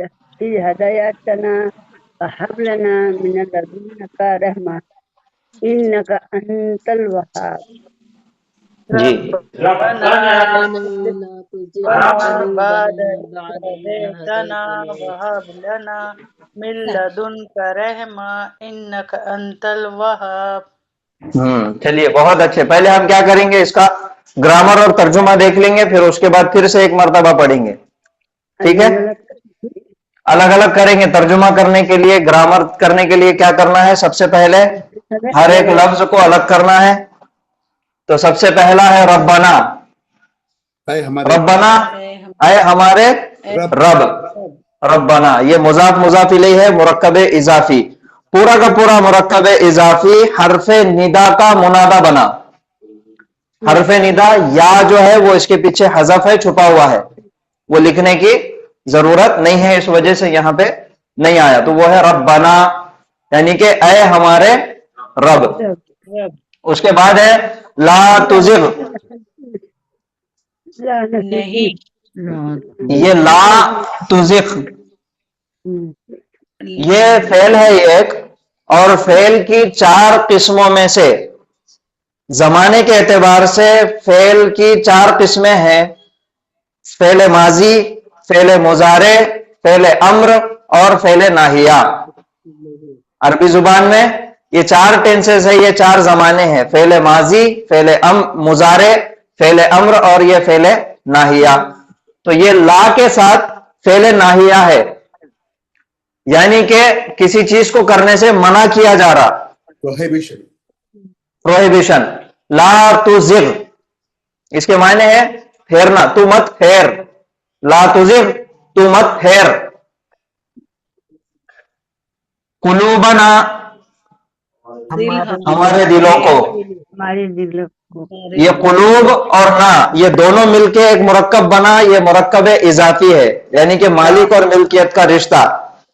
हदायतना हबलना मिन लदुनका रहमा इन्नका अंतल वहाब। जी। रब्बना ला तुज़िग़ बाद क़ुलूबना बअद इज़ हदैतना हदैतना वहब लना मिन लदुनका रहमा इन्नका अंतल वहाब। चलिए बहुत अच्छे। पहले हम क्या करेंगे, इसका ग्रामर और तर्जुमा देख लेंगे, फिर उसके बाद फिर से एक मर्तबा पढ़ेंगे। ठीक है? अलग अलग करेंगे। तर्जुमा करने के लिए, ग्रामर करने के लिए क्या करना है? सबसे पहले हर एक लफ्ज को अलग करना है। तो सबसे पहला है रब्बना। रब्बना ऐ हमारे रब। रब्बना ये मुजाफ मुजाफ इलैहि है, मुरक्कब इजाफी। पूरा का पूरा मुरक्कब इजाफी हरफे निदा का मुनादा बना। हरफे निदा या जो है वो इसके पीछे हज़फ है, छुपा हुआ है, वो लिखने की जरूरत नहीं है, इस वजह से यहां पे नहीं आया। तो वो है रब्बना, यानी कि ऐ हमारे रब। उसके बाद है ला तुज़िग़। नहीं, ये ला तुज़िग़ ये फेल है एक, और फेल की 4 किस्मों में से, जमाने के एतबार से फेल की 4 किस्में हैं। फेल माजी, फेल मुजारे, फेल अम्र और फेल नाहिया। अरबी जुबान में ये 4 टेंसेस है, ये 4 जमाने हैं। फेल माजी, फेल मुजारे, फेल अम्र और ये फेल नाहिया। तो ये ला के साथ फेल नाहिया है, यानी कि किसी चीज को करने से मना किया जा रहा। प्रोहिबिशन। ला तुज़िग़ इसके मायने है फेरना, तू मत फेर। ला तुज़िग़ तू मत फेर। कुलूबना हमारे दिलों को। हमारे दिलों को। ये कुलूब और ना ये दोनों मिलके एक मुरक्कब बना। ये मुरक्कब इजाफी है, यानी कि मालिक और मिल्कियत का रिश्ता।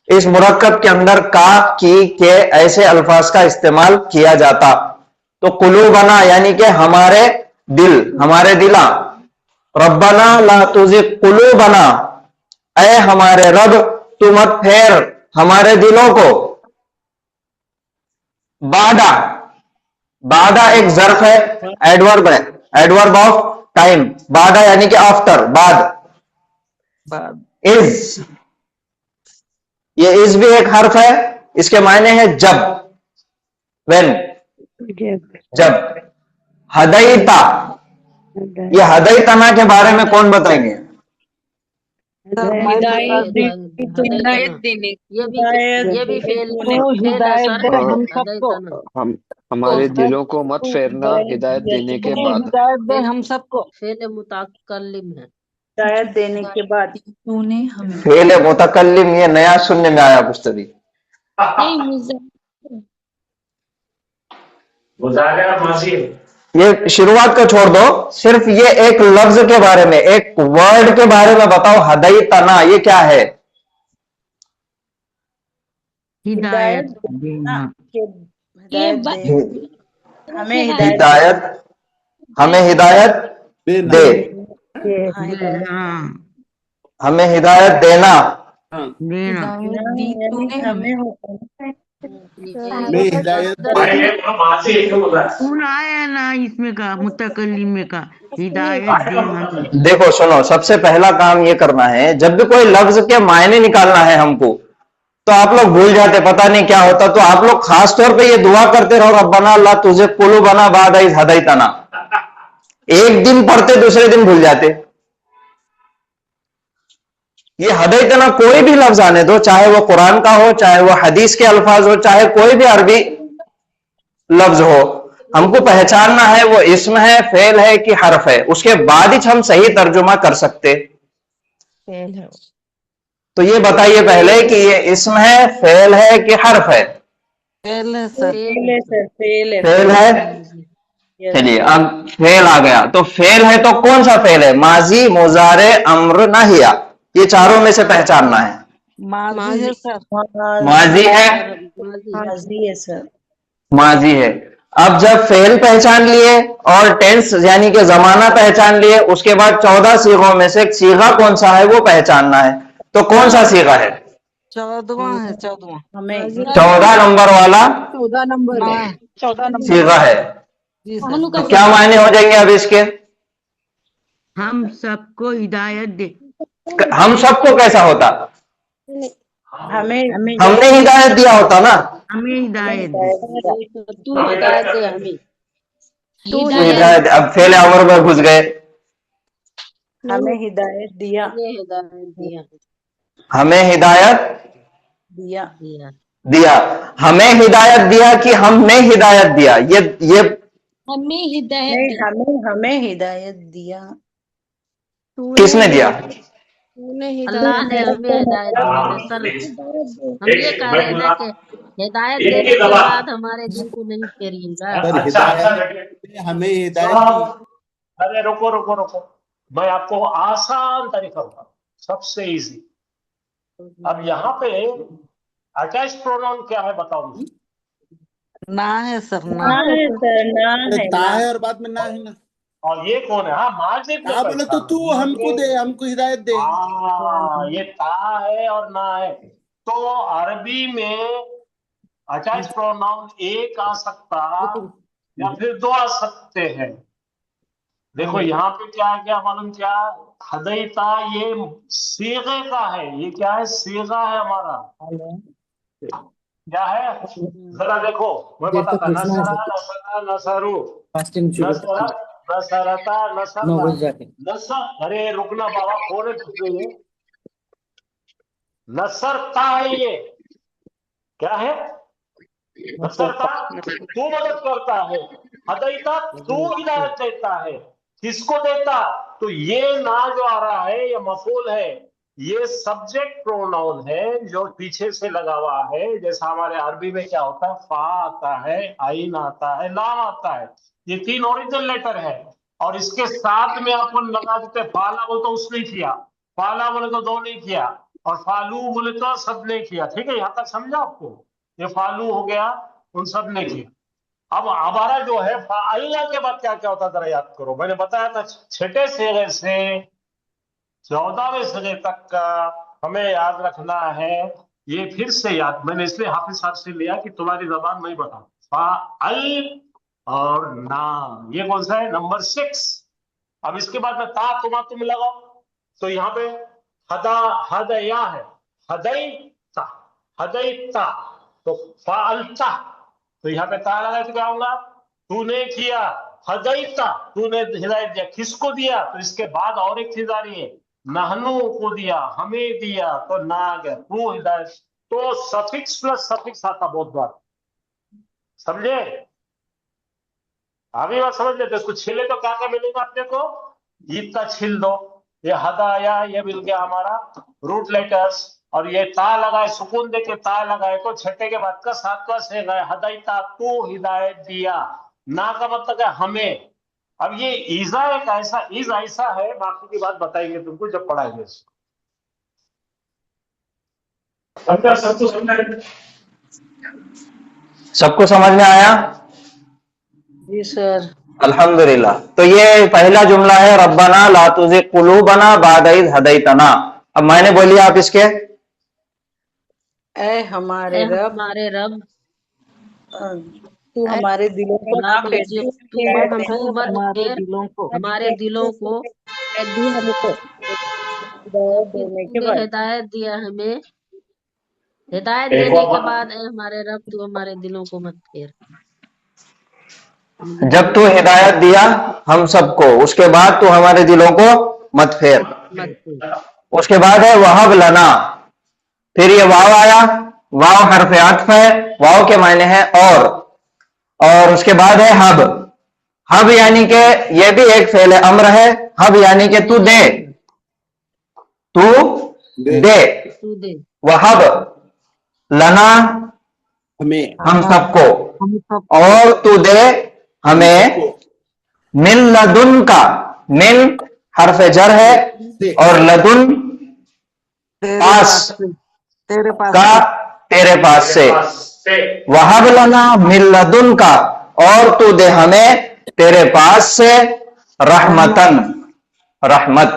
इस मुरक्कब के अंदर का, की, के ऐसे अल्फाज का इस्तेमाल किया जाता। तो कुलूबना यानी कि हमारे दिल, हमारे दिला। रब्बना ला तुज़िग़ कुलूबना ऐ हमारे रब तू मत फेर हमारे दिलों को। बादा, बादा एक जर्फ है, एडवर्ब है, एडवर्ब ऑफ टाइम। बादा यानी कि आफ्टर, बाद। इज, ये इज भी एक हर्फ है, इसके मायने है जब, व्हेन, जब। हदैता, ये हदैतना के बारे में कौन बताएंगे? हिदायत देने। ये भी फेल है सर। हदैतना हम हमारे दिलों को मत फेरना, हिदायत देने के बाद। हिदायत दे हम सबको। फेल मुतकल्लिम है। हिदायत देने के बाद तूने हमें फेल है मुतकल्लिम, ये नया सुनने में आया कुछ तभी। नहीं मुझे गुजारे और माजी है। ये शुरुआत को छोड़ दो, सिर्फ ये एक लफ्ज के बारे में, एक वर्ड के बारे में बताओ, हदैतना ये क्या है? हिदायत हिदायत देना। के ये हिदायत दे, हमें हिदायत हिदायत, हमें हिदायत देना। दे, देना। हमें हिदायत देना। देना। हिदायत दी यानी तूने हमें। हमें होता है। मैं हिदायत भाई ये तो माजी है, क्यों बोला? कौन आया ना इसमें का मुतकल्लिम में का हिदायत दे हमें। देखो सुनो, सबसे पहला काम ये करना है, जब भी कोई लफ्ज के मायने निकालना है हमको, तो आप लोग भूल जाते, पता नहीं क्या होता, तो आप लोग खास तौर पे ये दुआ करते रहो, रब्बना अल्लाह तुझे कुलू बना बाद इज़ हदैतना। एक दिन पढ़ते दूसरे दिन भूल जाते। ये हदैतना कोई भी लफ्ज आने दो, चाहे वो कुरान का हो, चाहे वो हदीस के अल्फाज हो, चाहे कोई भी अरबी लफ्ज हो, हमको पहचानना है वो इस्म है, फेल है कि हर्फ है, उसके बाद ही हम सही तर्जुमा कर सकते। फेल है। तो ये बताइए पहले कि ये इस्म है, फेल है कि हर्फ है? फेल है सर। फेल है सर, फेल है। फेल है। Yes, चलिए अब फेल आ गया, तो फेल है तो कौन सा फेल है? माजी, मुजारे, अम्र, नाहिया, ये चारों में से पहचानना है। माजी है सर। माजी है, माजी है सर। माजी है। अब जब फेल पहचान लिए और टेंस यानी कि जमाना पहचान लिए, उसके बाद 14 सीगों में से सीगा कौन सा है वो पहचानना है। तो कौन सा सीगा है? 14वां है। 14वां। हमें 14 नंबर वाला 14 नंबर है। 14 नंबर। सीगा है। जी सर। तो क्या मायने हो जाएंगे अब इसके? हम सबको हिदायत दे। हम सबको कैसा होता? हमें हमने हिदायत दिया होता ना। हमें हिदायत दे। तू हिदायत दे हमें। तो हिदायत, अब फेल अमर में घुस गए। हमें हिदायत दिया, ये हिदायत दिया हमें हिदायत दिया। दिया दिया, हमें हिदायत दिया कि हमने हिदायत दिया? ये हमें हिदायत नहीं, दिया। हमें हिदायत दिया। किसने दिया? तूने अल्लाह ने हिदायत हमें हिदायत दी। सर हम ये कह रहे हैं ना कि हिदायत देने के बाद हमारे दिल को नहीं फेरिएगा। सर अच्छा हिदायत बेटे। हमें हिदायत दी। अरे रुको रुको रुको, मैं आपको आसान तरीका बताऊं, सबसे इजी। अब यहाँ पे अटैच प्रोनाउन क्या है बताओ मुझे। ना है सर। ना ना है सर, ना है, ता ना। है और बाद में ना है ना। और ये कौन है? हाँ माजी को ता बोले तो तू हमको दे, हमको हिदायत दे। हाँ ये ता है और ना है। तो अरबी में अटैच प्रोनाउन एक आ सकता या फिर दो आ सकते हैं। देखो यहाँ पे क्या है, क्या मालूम क्या? हदैता ये सीगे का है, ये क्या है? सीगा है हमारा। क्या है? जरा देखो, मैं बताता। नसरा, नसरा, नसरू, नसरा, नसरता, नसरना, नसर। अरे रुकना बाबा, फोन है। नसरता है ये। क्या है? नसरता तू मदद करता है, हदैता तू हिदायत देता है। किसको देता? तो ये ना जो आ रहा है ये मफूल है, ये सब्जेक्ट प्रोनाउन है जो पीछे से लगा हुआ है। जैसा हमारे अरबी में क्या होता है, फा आता है, आइन आता है, लाम आता है, ये तीन ओरिजिनल लेटर है। और इसके साथ में अपन लगा देते, फाला बोले तो उसने किया, फाला बोले तो दो ने किया, और फालू बोले तो सब ने किया। ठीक है, यहाँ तक समझा आपको? ये फालू हो गया, उन सब ने किया। अब हमारा जो है फाइला के बाद क्या क्या होता, जरा याद करो। मैंने बताया था छठे सेगे से 14वें सेगे तक का हमें याद रखना है। ये फिर से याद, मैंने इसलिए हाफिज साहब से लिया कि तुम्हारी जबान नहीं बता। फाअल और ना, ये कौन सा है? नंबर 6। अब इसके बाद में ता तुम लगाओ, तो यहाँ पे हदा, हदया है, हदैता, हदैता, तो फाअलता, तो यहाँ पे ता लगा तो क्या होगा? तूने किया। हदैता, तूने हिदायत दिया। किसको दिया? तो इसके बाद और एक चीज आ रही है, नहनु को दिया, हमें दिया, तो ना आ गया, तू हिदायत। तो सफिक्स प्लस सफिक्स आता बहुत बार, समझे? आगे बात समझ लेते। इसको छिले तो क्या क्या मिलेगा अपने को? ईद का छिल दो, ये हदाया ये मिल गया हमारा रूट लेटर्स, और ये ता लगाए, सुकून देके ता लगाए तो छठे के बाद का सातवां से गए हदायता, तू हिदायत दिया। ना का मतलब है हमें। अब ये ईजा एक ऐसा इज ऐसा है, बाकी की बात बताएंगे तुमको जब पढ़ाएंगे इसको। समझा? सबको समझा? सबको समझ में आया? जी सर। अल्हम्दुलिल्लाह। तो ये पहला जुमला है, रब्बना ला तुज़िग़ क़ुलूबना बअद इज़ हदैतना। अब मैंने बोलिए आप इसके। ऐ हमारे ऐ रब, हमारे रब, तू हमारे दिलों को आप फेर जो तू हिदायत तू देने मत हमारे फेर दिलों को हमारे दिलों को, दी हमको हिदायत फिर देने के तूने बाद हिदायत दिया हमें, हिदायत एक देने के और बाद ऐ हमारे रब तू हमारे दिलों को मत फेर। जब तू हिदायत दिया हम सबको, उसके बाद तू हमारे दिलों को मत फेर। मत फेर। उसके बाद है वहब लना, फिर ये वाव आया, वाव हर्फ अत्फ है, वाव के मायने है और उसके बाद है हब। हब यानी के ये भी एक फेल अम्र है, हब यानी के तू दे, तू दे, तू दे, वहब लना हमें, हम सबको, और तू दे हमें, मिन लदुन का, मिन हर्फ जर है और लदुन पास का, तेरे पास से, वहब लना मिन लदुन का, और तू दे हमें तेरे पास से, रहमतन रहमत,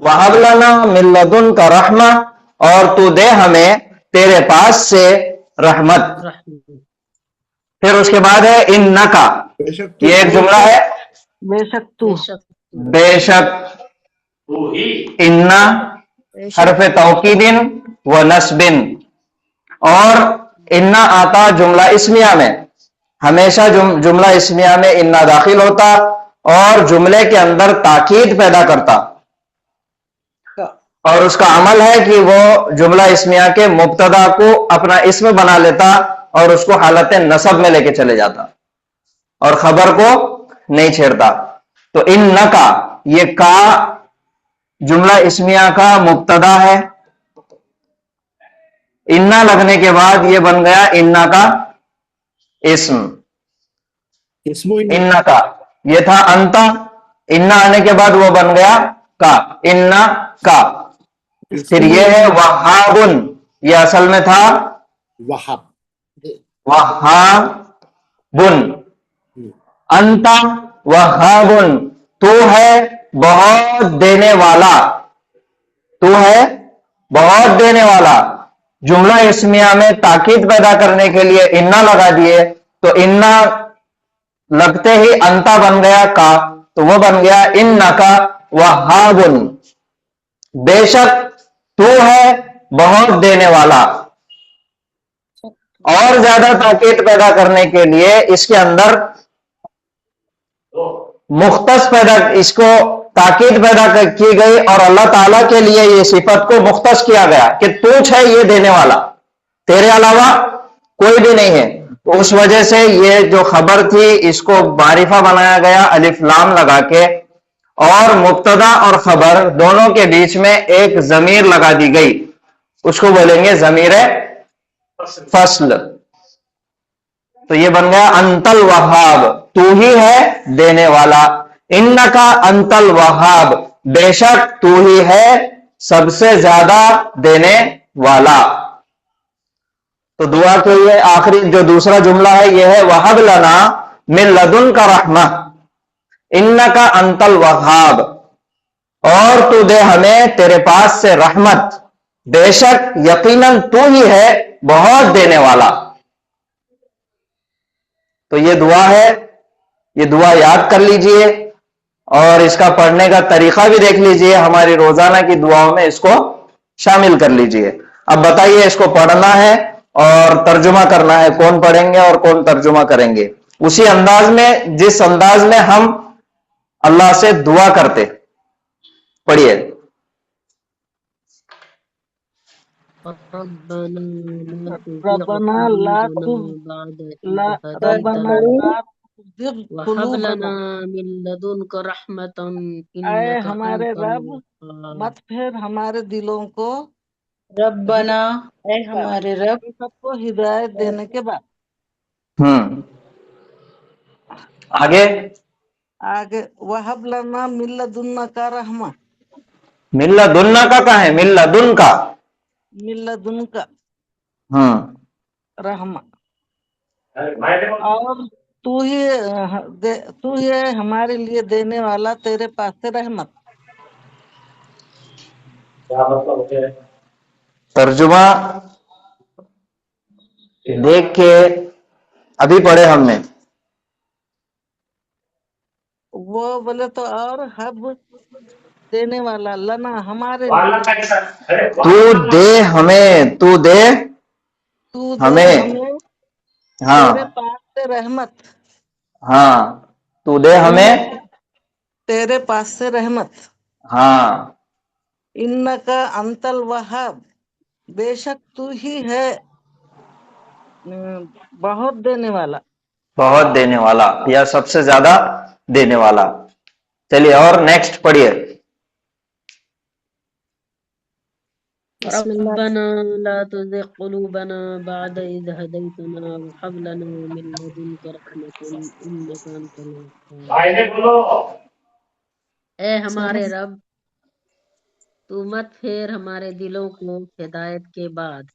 वहब लना मिन लदुन का रहमा, और तू दे हमें तेरे पास से रहमत। फिर उसके बाद है इन्नका, ये एक जुमला है, बेशक तू, बेशक, इन्ना हर्फ तौकीदिन व नस्बिन, और इन्ना आता जुमला इस्मिया में, हमेशा जुमला इस्मिया में इन्ना दाखिल होता और जुमले के अंदर ताकीद पैदा करता, और उसका अमल है कि वो जुमला इस्मिया के मुब्तदा को अपना इस्म बना लेता और उसको हालत नसब में लेके चले जाता और खबर को नहीं छेड़ता। तो इन्ना का, ये का जुमला इस्मिया का मुब्तदा है, इन्ना लगने के बाद ये बन गया इन्ना का इस्म। इन्ना का ये था अंता, इन्ना आने के बाद वो बन गया का, इन्ना का। फिर ये है वहाबुन, ये असल में था वहाब, वहाबुन, अंता वहाबुन, तू है बहुत देने वाला, तू है बहुत देने वाला। जुमला इस्मिया में ताकीद पैदा करने के लिए इन्ना लगा दिए, तो इन्ना लगते ही अंता बन गया का, तो वो बन गया इन्ना का वहाबुन, बेशक तू है बहुत देने वाला। और ज्यादा ताकीद पैदा करने के लिए इसके अंदर मुख्तस पैदा, इसको ताकीद पैदा की गई और अल्लाह ताला के लिए ये सिफत को मुख्तस किया गया कि तू है ये देने वाला, तेरे अलावा कोई भी नहीं है। तो उस वजह से ये जो खबर थी इसको मारिफा बनाया गया अलिफ लाम लगा के, और मुब्तदा और खबर दोनों के बीच में एक जमीर लगा दी गई, उसको बोलेंगे जमीर फसल। तो ये बन गया अंतल वहाब, तू ही है देने वाला। इन्नका अंतल वहाब, बेशक तू ही है सबसे ज्यादा देने वाला। तो दुआ के लिए आखिरी जो दूसरा जुमला है यह है वहब लना मिन लदुन का रहमा, इन्नका अंतल वहाब, और तू दे हमें तेरे पास से रहमत, बेशक यकीनन तू ही है बहुत देने वाला। तो ये दुआ है, ये दुआ याद कर लीजिए और इसका पढ़ने का तरीका भी देख लीजिए, हमारी रोजाना की दुआओं में इसको शामिल कर लीजिए। अब बताइए इसको पढ़ना है और तर्जुमा करना है, कौन पढ़ेंगे और कौन तर्जुमा करेंगे, उसी अंदाज में जिस अंदाज में हम अल्लाह से दुआ करते। पढ़िए। रब्बना ला तुज़ ला रब्बना ला वहब लना मिन लदुनका रहमतन ऐ इन्नका हमारे अंतल रब वहाब। मत फेर हमारे दिलों को रब्बना, ऐ हिदायत का हमारे रब, हम सबको हिदायत देने के बाद आगे आगे वहब लना मिल्ला दुन्ना का रहमा मिल्ला दुन्ना का कहा है? मिल्ला दुन का। मिल्ला दुन का हम्म रहमा और तू ही है हमारे लिए देने वाला तेरे पास से रहमत। क्या मतलब है? तर्जुमा देख के अभी पढ़े हमने। वो बोले तो और हब देने वाला लना हमारे वाला लिए का कैसा? अरे तू दे हमें, तू दे तू दे हमें। हमें तेरे हाँ पास से रहमत हाँ, तू दे हमें। तेरे पास से रहमत। हाँ इन्नका अंतल वहाब बेशक तू ही है बहुत देने वाला। बहुत देने वाला या सबसे ज्यादा देने वाला। चलिए और नेक्स्ट पढ़िए। बिस्मिल्लाह। रब्बना ला तुज़िग़ क़ुलूबना बअद इज़ हदैतना वहब लना मिन लदुनका रहमतन इन्नका अंतल वहाब। भाई ने बोलो। ए हमारे रब, तू मत फेर हमारे दिलों को हिदायत के बाद।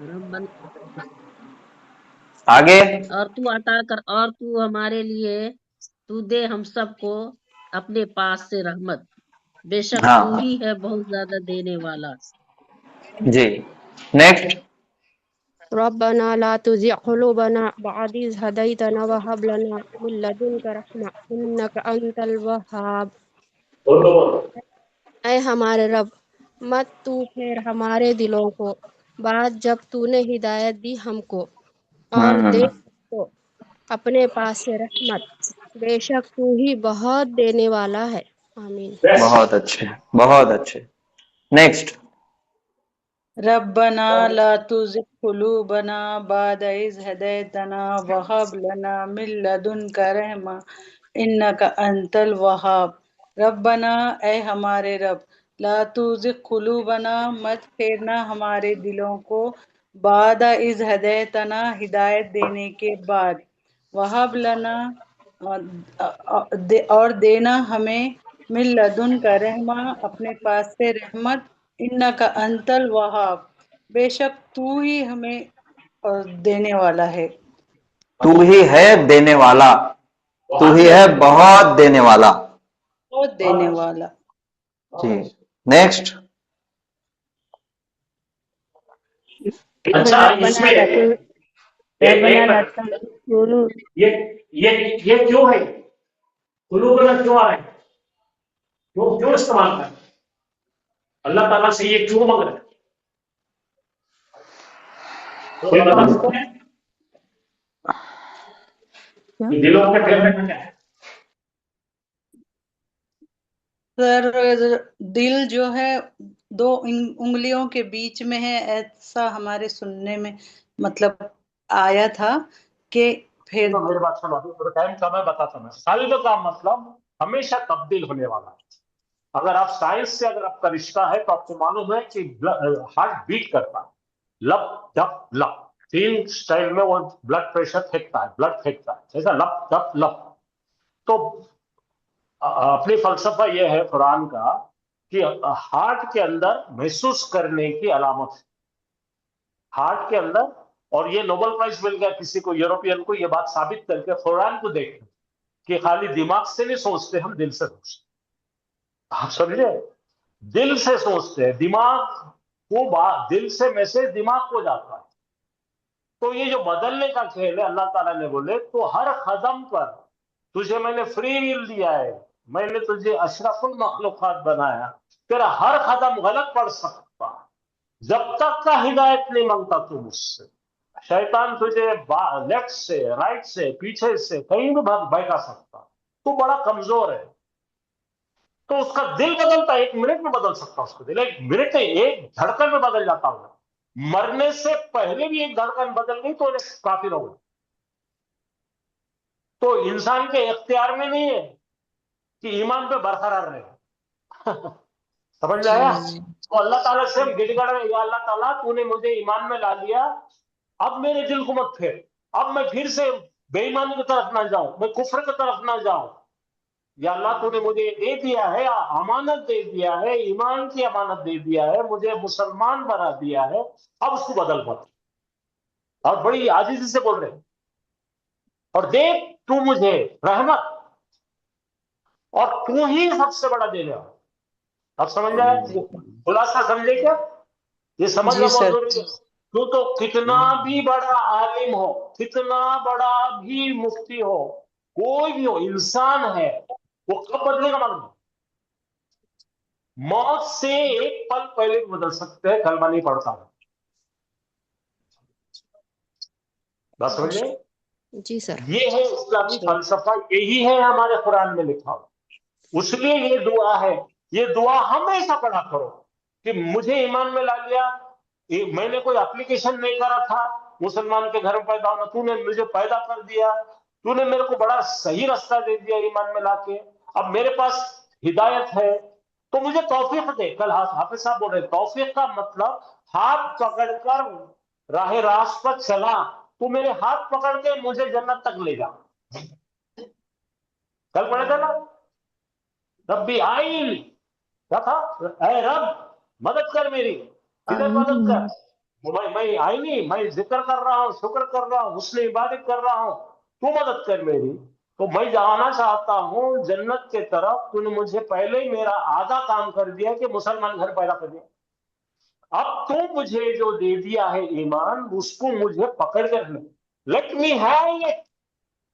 रब्बना, आगे और तू अता कर, और तू हमारे लिए, तू दे हम सबको अपने पास से रहमत। बेशक तू हाँ ही है बहुत ज्यादा देने वाला। जी, नेक्स्ट। रब्बना ला तुज़िग़ क़ुलूबना बअद इज़ हदैतना वहब लना मिन लदुनका रहमा इन्नका अंतल वहाब। बोलो। ऐ हमारे रब, मत तू फेर हमारे दिलों को बाद जब तूने हिदायत दी हमको, और दे हम्म, हमको अपने पास से रहमत। बेशक तू ही बहुत देने वाला है। आमीन। बहुत अच्छे, बहुत अच्छे। नेक्स्ट। रब्बना ला तुज़िग़ क़ुलूबना बअद इज़ हदैतना वहब लना मिन लदुनका रहमा इन्नका अंतल वहाब। रब्बना, ऐ हमारे रब, ला तुज़िग़ क़ुलूबना मत फेरना हमारे दिलों को बाद इज़ हदैतना हिदायत देने के बाद। वहब लना और देना हमें मिन लदुन का रहमा अपने पास से रहमत। इन्नका अंतल वहाब बेशक तू ही हमें देने वाला है। तू ही है देने वाला, तू ही है बहुत देने वाला। बहुत देने वाला। जी, नेक्स्ट। अच्छा इसमें रब्बना ला एक तुज़िग़ ये क्यों है? कुलूबना क्यों आ रहा है? क्यों क्यों इस्तेमाल कर रहे हैं? अल्लाह ताला से ये क्यों मांग रहे हैं? कोई बता सकते हैं? कि दिलों के फेरने में क्या है? सर दिल जो है दो उंगलियों के बीच में है, ऐसा हमारे सुनने में मतलब आया था कि फिर तो मेरी बात सुनो, अभी टाइम कम है, बताता हूं मैं। कल्ब का मतलब हमेशा तब्दील होने वाला है। अगर आप साइंस से अगर आपका रिश्ता है तो आपको मालूम है कि हार्ट बीट करता है, लब डब लब, तीन स्टाइल में वो ब्लड प्रेशर फेंकता है, ब्लड फेंकता है, जैसा लब डब लब। तो अपनी फलसफा यह है कुरान का कि हार्ट के अंदर महसूस करने की अलामत है, हार्ट के अंदर। और ये नोबेल प्राइज मिल गया किसी को, यूरोपियन को, ये बात साबित करके कुरान को देख कि खाली दिमाग से नहीं सोचते, हम दिल से सोचते। आप समझे? दिल से सोचते हैं, दिमाग को बात, दिल से मैसेज दिमाग को जाता है। तो ये जो बदलने का खेल है, अल्लाह ताला ने बोले तो हर कदम पर तुझे मैंने फ्री विल दिया है, मैंने तुझे अशरफुल मखलूकात बनाया, तेरा हर कदम गलत पड़ सकता जब तक का हिदायत नहीं मांगता तू मुझसे। शैतान तुझे लेफ्ट से, राइट से, पीछे से कहीं भी भगा सकता, तू बड़ा कमजोर है। तो उसका दिल बदलता, 1 मिनट में बदल सकता उसका दिल, 1 मिनट नहीं, 1 धड़कन में बदल जाता होगा। मरने से पहले भी एक धड़कन बदल गई तो काफिर हो गए। तो इंसान के इख्तियार में नहीं है कि ईमान पे बरकरार रहे। समझ में आया? तो अल्लाह ताला से हम गिड़गड़ रहे, या अल्लाह ताला तूने मुझे ईमान में ला लिया, अब मेरे दिल को मत फेर, अब मैं फिर से बेईमानी की तरफ ना जाऊं, मैं कुफ्र की तरफ ना जाऊं। या अल्लाह तूने मुझे दे दिया है, अमानत दे दिया है, ईमान की अमानत दे दिया है, मुझे मुसलमान बना दिया है, अब उसको बदल मत। और बड़ी आजीजी से बोल रहे, और देख तू मुझे रहमत और तू ही सबसे बड़ा देने वाला। अब समझ आया? खुलासा समझे क्या? ये समझना बहुत जरूरी है। तू तो कितना भी बड़ा आलिम हो, कितना बड़ा भी मुफ्ती हो, कोई भी हो, इंसान है, वो कब बदलेगा मालूम? मौत से एक पल पहले भी बदल सकते हैं, कलमा नहीं पड़ता। बात समझे? जी सर। ये है इस्लामी फलसफा, यही है हमारे कुरान में लिखा हुआ। उसलिए ये दुआ है, ये दुआ हमेशा पढ़ा करो कि मुझे ईमान में ला लिया, मैंने कोई एप्लीकेशन नहीं करा था, मुसलमान के घर में पैदा होना, तूने मुझे पैदा कर दिया, तूने मेरे को बड़ा सही रास्ता दे दिया ईमान में लाके, अब मेरे पास हिदायत है, तो मुझे तौफीक दे। कल हाफिज साहब बोल रहे, तौफीक का मतलब हाथ पकड़कर राह रास्त पर चला, तू मेरे हाथ पकड़ के मुझे जन्नत तक ले जा। कल पढ़े थे ना, रब्बी आइन, क्या था? ऐ रब मदद कर मेरी, किधर मदद कर? मैं आईनी, मैं जिक्र कर रहा हूँ, शुक्र कर रहा हूँ, उसने इबादत कर रहा हूँ, तू मदद कर मेरी। तो मैं जाना चाहता हूँ जन्नत के तरफ, तूने मुझे पहले ही मेरा आधा काम कर दिया कि मुसलमान घर पैदा कर दिया, अब तू मुझे जो दे दिया है ईमान, उसको मुझे पकड़ कर रखना। Let me hang it,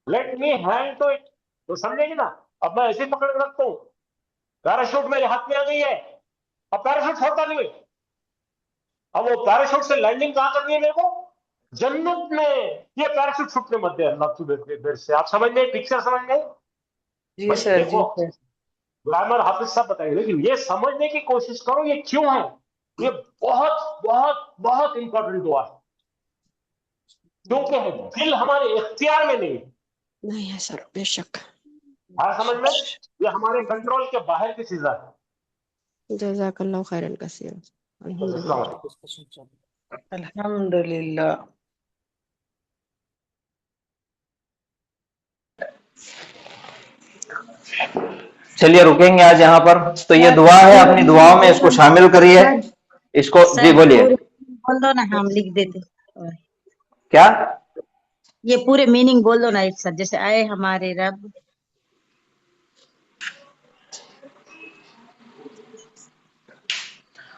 let me hang to it. तो समझेगी ना? अब मैं ऐसे पकड़ कर रखता हूँ, पैराशूट मेरे हाथ में आ गई है, अब पैराशूट छोड़ता नहीं। अब वो पैराशूट से लैंडिंग कहां करनी है मेरे को? जन्नत में। ये पैराशूट छूटने मत दे अल्लाह की देर से। आप समझ गए? पिक्चर समझ गए? जी सर, देखो, जी सर। ग्रामर हाफिज साहब बताएंगे, लेकिन ये समझने की कोशिश करो ये क्यों है। ये बहुत बहुत बहुत इंपॉर्टेंट दुआ है, क्योंकि है दिल हमारे इख्तियार में नहीं है सर, बेशक। समझ में? ये हमारे कंट्रोल के बाहर की चीज है। जज़ाकल्लाहु खैरन कसीरन। अल्हम्दुलिल्लाह। चलिए रुकेंगे आज यहाँ पर। तो ये दुआ है, अपनी दुआओं में इसको शामिल करिए। इसको जी बोलिए। बोल दो ना, हम लिख देते। क्या? ये पूरे मीनिंग बोल दो ना एक साथ, जैसे आए हमारे रब।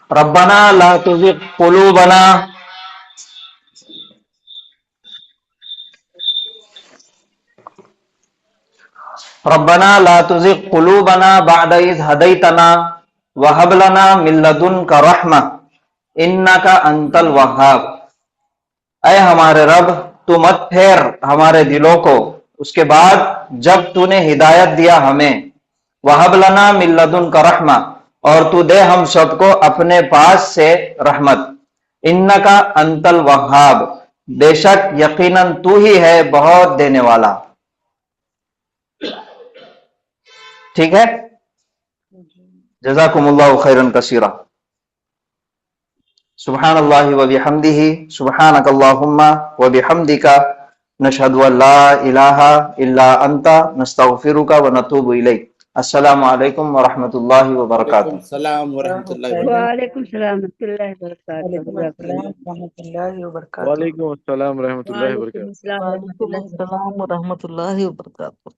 रब्बना ला तुज़िग़ क़ुलूबना, रब्बना ला तुज़िग़ क़ुलूबना बअद इज़ हदैतना व हब लना मिन लदुनका रहमह इन्नका अंतल वहाब। ऐ हमारे रब, तू मत फेर हमारे दिलों को उसके बाद जब तूने हिदायत दिया हमें। वहब लना मिन लदुनका रहमा, और तू दे हम सबको अपने पास से रहमत। इन्नका अंतल वहाब, बेशक यकीनन तू ही है बहुत देने वाला। ठीक है? जज़ाकुमुल्लाहु खैरन कसीरा। सुब्हानल्लाहि व बिहम्दिही, सुब्हानकल्लाहुम्मा व बिहम्दिका, नशहदु अन ला इलाहा इल्ला अंता, नस्तगफिरुका व नतूबु इलैक। अस्सलामु अलैकुम व रहमतुल्लाहि व बरकातुहू। सलाम व रहमतुल्लाहि व वालेकुम सलाम रहमतुल्लाहि व बरकातहू। रहमतुल्लाहि व बरकातहू। वालेकुम अस्सलाम रहमतुल्लाहि व बरकातहू। वालेकुम अस्सलाम व रहमतुल्लाहि व बरकातहू।